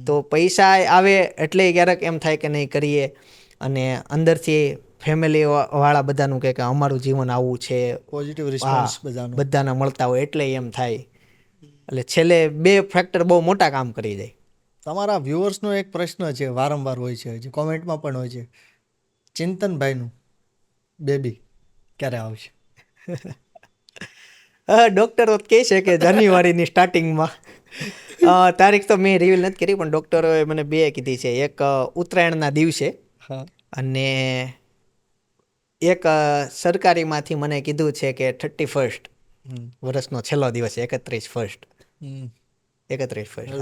તો પૈસા આવે એટલે ક્યારેક એમ થાય કે નહીં કરીએ, અને અંદરથી ફેમિલી વાળા બધાનું કહે કે અમારું જીવન આવું છે, પોઝિટિવ રિસ્પોન્સ બધાનો. બધાના મળતા હોય એટલે એમ થાય. એટલે છેલ્લે 2 ફેક્ટર બહુ મોટા કામ કરી જાય. તમારા વ્યુઅર્સનો એક પ્રશ્ન છે, વારંવાર હોય છે, જે કોમેન્ટમાં પણ હોય છે, ચિંતનભાઈનું બેબી ક્યારે આવશે? ડૉક્ટરો કહે છે કે જાન્યુઆરીની સ્ટાર્ટિંગમાં. તારીખ તો મેં રિવીલ નથી કરી, પણ ડૉક્ટરોએ મને 2 કીધી છે. એક ઉત્તરાયણના દિવસે, હા, અને એક સરકારીમાંથી મને કીધું છે કે 31st વર્ષનો છેલ્લો દિવસ, 31st.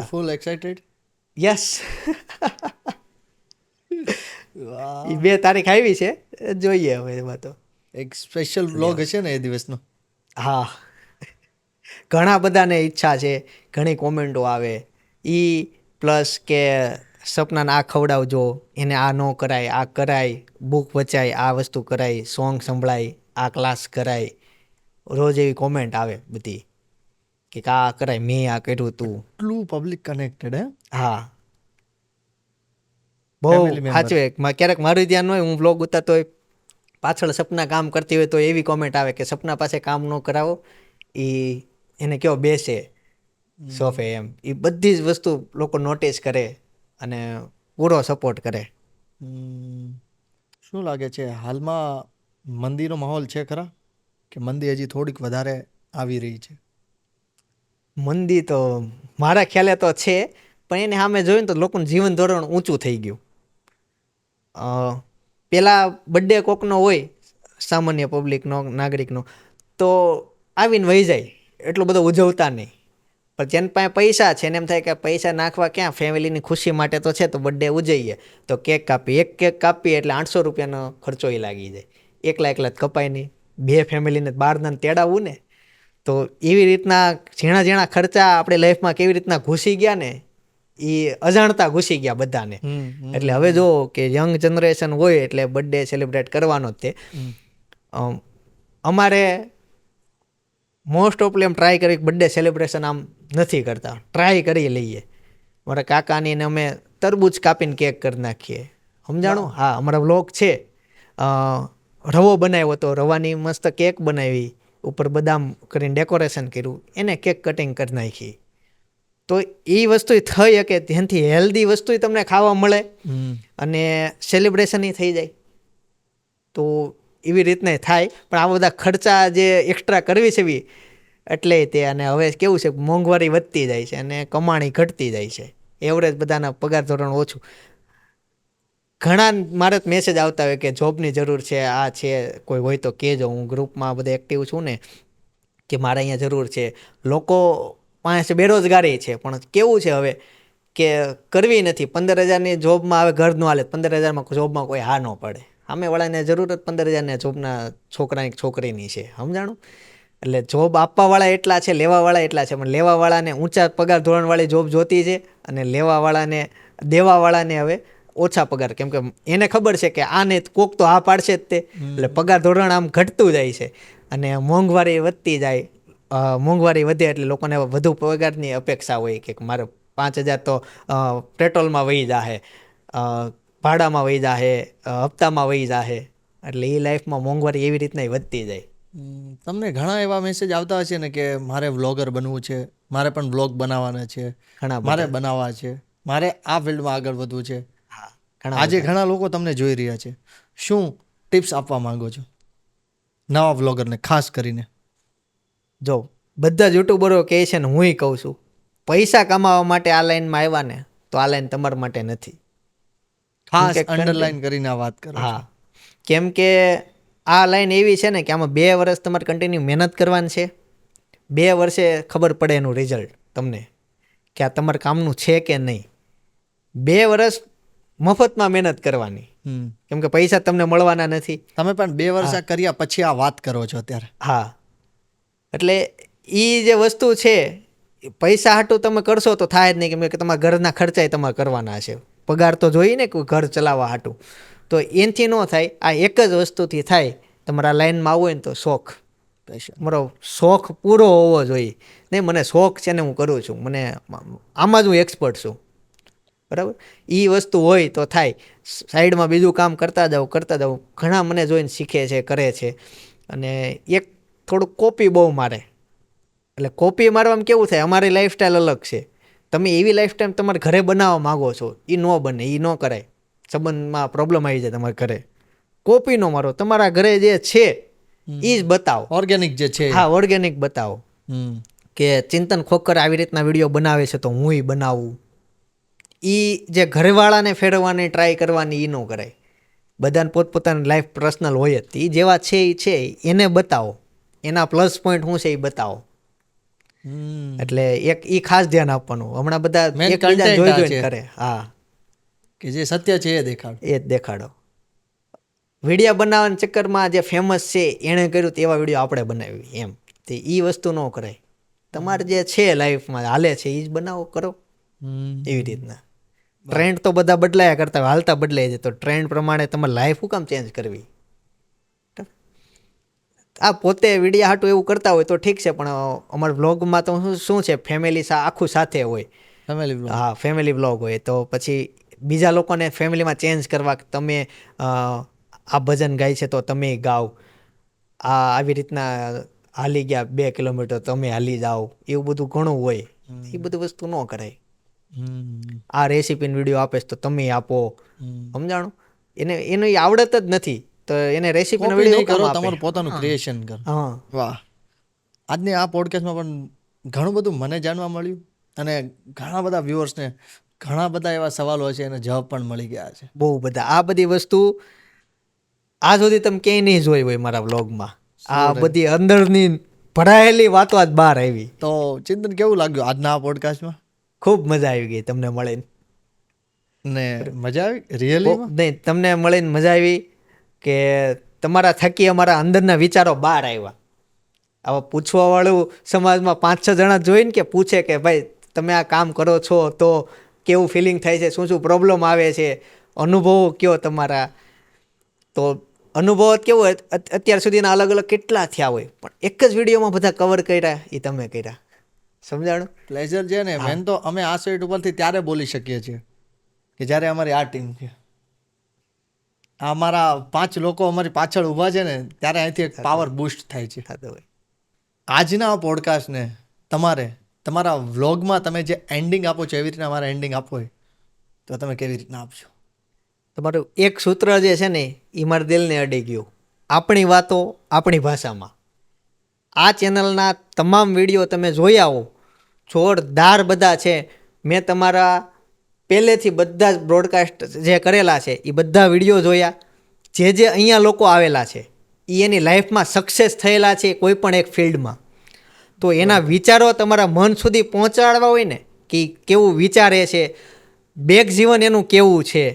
ફૂલ એક્સાઇટેડ. યસ. એ 2 તારીખ આવી છે, જોઈએ હવે એમાં તો. એક સ્પેશિયલ વ્લોગ હશે ને એ દિવસનો? હા, ઘણા બધાને ઈચ્છા છે, ઘણી કોમેન્ટો આવે. પ્લસ કે સપનાને આ ખવડાવજો, એને આ ન કરાય, આ કરાય, બુક વચાય, આ વસ્તુ કરાય, સોંગ સંભળાય, આ ક્લાસ કરાય. રોજ એવી કોમેન્ટ આવે બધી કે આ કરાય, મેં આ કર્યું તું. એટલું પબ્લિક કનેક્ટેડ હે? હા, બહુ Family member. સાચું. ક્યારેક મારું ધ્યાન હોય, હું બ્લોગ ઉતારતો હોય, પાછળ સપના કામ કરતી હોય તો એવી કોમેન્ટ આવે કે સપના પાસે કામ ન કરાવો, એને કેવો બેસે સોફે એમ. એ બધી જ વસ્તુ લોકો નોટિસ કરે અને પૂરો સપોર્ટ કરે. શું લાગે છે હાલમાં મંદીનો માહોલ છે ખરા, કે મંદી હજી થોડીક વધારે આવી રહી છે? મંદી તો મારા ખ્યાલે તો છે, પણ એને સામે જોયું ને તો લોકોનું જીવન ધોરણ ઊંચું થઈ ગયું. પહેલાં બર્થડે કોકનો હોય, સામાન્ય પબ્લિકનો, નાગરિકનો, તો આવીને વહી જાય, એટલું બધું ઉજવતા નહીં. પણ જેની પાસે પૈસા છે એને એમ થાય કે પૈસા નાખવા ક્યાં, ફેમિલીની ખુશી માટે તો છે, તો બર્થડે ઉજવીએ. તો કેક કાપી, એક કેક કાપીએ એટલે 800 રૂપિયાનો ખર્ચો લાગી જાય. એકલા જ કપાય નહીં, 2 ફેમિલીને 12 તેડાવવું ને. તો એવી રીતના ઝીણા ખર્ચા આપણે લાઈફમાં કેવી રીતના ઘૂસી ગયા ને, એ અજાણતા ઘૂસી ગયા બધાને. એટલે હવે જો કે યંગ જનરેશન હોય એટલે બર્થડે સેલિબ્રેટ કરવાનો જ તે. અમારે મોસ્ટ ઓફલી એમ ટ્રાય કરી બર્થડે સેલિબ્રેશન આમ નથી કરતા, ટ્રાય કરી લઈએ. મારા કાકાની ને અમે તરબૂચ કાપીને કેક કરી નાખીએ. સમજાણું. હા, અમારા વ્લોગ છે. રવો બનાવ્યો હતો, રવાની મસ્ત કેક બનાવી, ઉપર બદામ કરીને ડેકોરેશન કર્યું, એને કેક કટિંગ કરી નાખી. તો એ વસ્તુ થઈ શકે, ત્યાંથી હેલ્ધી વસ્તુ તમને ખાવા મળે અને સેલિબ્રેશન થઈ જાય. તો એવી રીતના થાય. પણ આ બધા ખર્ચા જે એક્સ્ટ્રા કરવી છે એટલે તે, અને હવે કેવું છે, મોંઘવારી વધતી જાય છે અને કમાણી ઘટતી જાય છે. એવરેજ બધાના પગાર ધોરણ ઓછું. ઘણા મારે મેસેજ આવતા હોય કે જોબની જરૂર છે, આ છે, કોઈ હોય તો કહેજો. હું ગ્રુપમાં બધા એક્ટિવ છું ને, કે મારે અહીંયા જરૂર છે. લોકો પાસે બેરોજગારી છે, પણ કેવું છે હવે કે કરવી નથી. 15,000ની જોબમાં હવે ઘર ન હાલે, 15,000માં જોબમાં કોઈ હા ન પડે. સામેવાળાને જરૂરત 15,000ને જોબના છોકરાની છોકરીની છે. સમજાણું. એટલે જોબ આપવાવાળા એટલા છે, લેવાવાળા એટલા છે, પણ લેવાવાળાને ઊંચા પગાર ધોરણવાળી જોબ જોતી છે, અને દેવાવાળાને હવે ઓછા પગાર. કેમ કે એને ખબર છે કે આને કોક તો હા પાડશે જ તે, એટલે પગાર ધોરણ આમ ઘટતું જાય છે અને મોંઘવારી વધતી જાય. મોંઘવારી વધે એટલે લોકોને વધુ પગારની અપેક્ષા હોય કે મારે 5,000 તો પેટ્રોલમાં વહી જાહે, ભાડામાં વહી જાહે, હપ્તામાં વહી જાહે. એટલે એ લાઈફમાં મોંઘવારી એવી રીતના વધતી જાય. તમને ઘણા એવા મેસેજ આવતા હશે ને કે મારે વ્લોગર બનવું છે, મારે પણ વ્લોગ બનાવવાના છે, મારે બનાવવા છે, મારે આ ફિલ્ડમાં આગળ વધવું છે. આજે ઘણા લોકો તમને જોઈ રહ્યા છે, શું ટિપ્સ આપવા માંગો છો નવા વ્લોગરને ખાસ કરીને? જો બધા જ યુટ્યુબરો કહે છે ને હુંય કહું છું, પૈસા કમાવા માટે આ લાઈનમાં આવ્યા ને તો આ લાઈન તમારા માટે નથી. ખાસ કેમ કે અંડરલાઈન કરીને આ વાત કરો છો. હા, કેમ કે આ લાઈન એવી છે ને કે આમાં 2 વર્ષ તમારે કન્ટિન્યુ મહેનત કરવાની છે. 2 વર્ષે ખબર પડે એનું રિઝલ્ટ તમને કે આ તમારા કામનું છે કે નહીં. 2 વર્ષ મફતમાં મહેનત કરવાની, હમ. કેમ કે પૈસા તમને મળવાના નથી. તમે પણ 2 વર્ષ આ કર્યા પછી આ વાત કરો છો અત્યારે. હા, એટલે એ જે વસ્તુ છે એ પૈસા હાટું તમે કરશો તો થાય જ નહીં, કેમ કે તમારા ઘરના ખર્ચાય તમારે કરવાના છે. પગાર તો જોઈએ ને કોઈ ઘર ચલાવવા હાટું, તો એનાથી ન થાય. આ એક જ વસ્તુથી થાય. તમારા લાઈનમાં આવવું હોય ને તો શોખ, મારો શોખ પૂરો હોવો જોઈએ. નહીં મને શોખ છે ને હું કરું છું, મને આમાં જ હું એક્સપર્ટ છું, બરાબર. એ વસ્તુ હોય તો થાય. સાઈડમાં બીજું કામ કરતા જાઓ. ઘણા મને જોઈને શીખે છે, કરે છે. અને એક થોડુંક કોપી બહુ મારે, એટલે કોપી મારવામાં કેવું થાય, અમારી લાઈફસ્ટાઈલ અલગ છે. તમે એવી લાઈફસ્ટાઈલ તમારે ઘરે બનાવવા માગો છો, એ ન બને, એ ન કરાય. સંબંધમાં પ્રોબ્લેમ આવી જાય તમારા ઘરે. કોપી ન મારો, તમારા ઘરે જે છે એ જ બતાવો. ઓર્ગેનિક જે છે. હા, ઓર્ગેનિક બતાવો. હમ. કે ચિંતન ખોખર આવી રીતના વિડીયો બનાવે છે તો હુંય બનાવું. એ જે ઘરવાળાને ફેરવવાની ટ્રાય કરવાની એ ન કરાય. બધાને પોતપોતાની લાઈફ પર્સનલ હોય જ, એ જેવા છે એ છે, એને બતાવો. એના પ્લસ પોઈન્ટ શું છે એ બતાવો. હમ. એટલે એક એ ખાસ ધ્યાન આપવાનું. હમણાં બધા Main એકબીજા content જોઈ આ જોઈને છે. કરે. હા, કે જે સત્ય છે એ દેખાડ. એ જ દેખાડો. વિડીયો બનાવવાના ચક્કરમાં જે ફેમસ છે એણે કર્યું તેવા વિડીયો આપણે બનાવી એમ, તે એ વસ્તુ ન કરાય. તમારે જે છે લાઈફમાં હાલે છે એ જ બનાવો, કરો. હમ. એવી રીતના. ટ્રેન્ડ તો બધા બદલાયા કરતા હોય, હાલતા બદલાય છે, તો ટ્રેન્ડ પ્રમાણે તમારે લાઈફ શું કામ ચેન્જ કરવી. આ પોતે વિડીયો હાટું એવું કરતા હોય તો ઠીક છે, પણ અમારા વ્લોગમાં તો શું છે, ફેમિલી આખું સાથે હોય. Family blog. હા, ફેમિલી વ્લોગ હોય તો પછી બીજા લોકોને ફેમિલીમાં ચેન્જ કરવા કે તમે આ ભજન ગાય છે તો તમે ગાઓ, આવી રીતના હાલી ગયા 2 કિલોમીટર તમે હાલી જાઓ, એવું બધું ઘણું હોય. એ બધું વસ્તુ ન કરાય. હમ. આ રેસીપીનો વિડીયો આપે છે તો તમે આપો, હમ. સમજાણું. એની આવડત જ નથી તો એને રેસીપીનો Copy નહીં વિડીયો કરો, કામ આપે. તમારું પોતાનું ક્રિએશન કરો. હા, વાહ. આજની આ પોડકાસ્ટમાં પણ ઘણું બધું મને જાણવા મળ્યું, અને ઘણા બધા વ્યુઅર્સને ઘણા બધા એવા સવાલો છે એના જવાબ પણ મળી ગયા છે. બહુ બધા. આ બધી વસ્તુ આ સુધી તમે ક્યાંય નહીં જોઈ હોય મારા વ્લોગમાં. આ બધી અંદરની ભરાયેલી વાતો આજ બહાર આવી. તો ચિંતન, કેવું લાગ્યું આજના આ પોડકાસ્ટમાં? ખૂબ મજા આવી ગઈ તમને મળીને. ને મજા આવી રિયલી? નહીં, તમને મળીને મજા આવી કે તમારા થકી અમારા અંદરના વિચારો બહાર આવ્યા. આવા પૂછવાવાળું સમાજમાં 5-6 જણા જોઈને કે પૂછે કે ભાઈ તમે આ કામ કરો છો તો કેવું ફિલિંગ થાય છે, શું શું પ્રોબ્લેમ આવે છે, અનુભવો કયો તમારા. તો અનુભવ કેવો હોય, અત્યાર સુધીના અલગ અલગ કેટલા થયા હોય, પણ એક જ વિડીયોમાં બધા કવર કર્યા એ તમે કર્યા. સમજાણું? પ્લેઝર છે ને, મેન તો અમે આ સાઈડ ઉપરથી ત્યારે બોલી શકીએ છીએ કે જ્યારે અમારી આ ટીમ છે, અમારા 5 લોકો અમારી પાછળ ઊભા છે ને, ત્યારે અહીંથી એક પાવર બૂસ્ટ થાય છે. હા, તો હોય. આજના આ પોડકાસ્ટને તમારે તમારા વ્લોગમાં તમે જે એન્ડિંગ આપો છો એવી રીતના અમારે એન્ડિંગ આપવો હોય તો તમે કેવી રીતના આપશો? તમારું એક સૂત્ર જે છે ને એ મારા દિલને અડી ગયું. આપણી વાતો આપણી ભાષામાં. આ ચેનલના તમામ વિડીયો તમે જોયા હો, જોરદાર બધા છે. મેં તમારા પહેલેથી બધા જ બ્રોડકાસ્ટ જે કરેલા છે એ બધા વિડીયો જોયા. જે અહીંયા લોકો આવેલા છે એ એની લાઈફમાં સક્સેસ થયેલા છે કોઈ પણ એક ફિલ્ડમાં, તો એના વિચારો તમારા મન સુધી પહોંચાડવા હોય ને કે કેવું વિચારે છે, બેક જીવન એનું કેવું છે,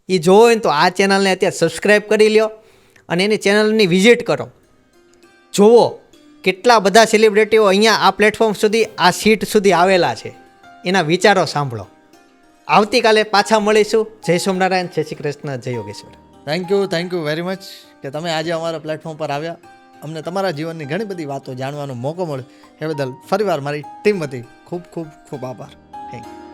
એ જોવો હોય ને તો આ ચેનલને અત્યારે સબસ્ક્રાઈબ કરી લ્યો અને એની ચેનલની વિઝિટ કરો. જુઓ કેટલા બધા સેલિબ્રિટીઓ અહીંયા આ પ્લેટફોર્મ સુધી, આ સીટ સુધી આવેલા છે. એના વિચારો સાંભળો. આવતીકાલે પાછા મળીશું. જય સોમનારાયણ, જય શ્રી કૃષ્ણ, જય Yogeshwar. Thank you very much કે તમે આજે અમારા પ્લેટફોર્મ પર આવ્યા. અમને તમારા જીવનની ઘણી બધી વાતો જાણવાનો મોકો મળ્યો એ બદલ ફરીવાર મારી ટીમ વતી ખૂબ ખૂબ ખૂબ આભાર. Thank you.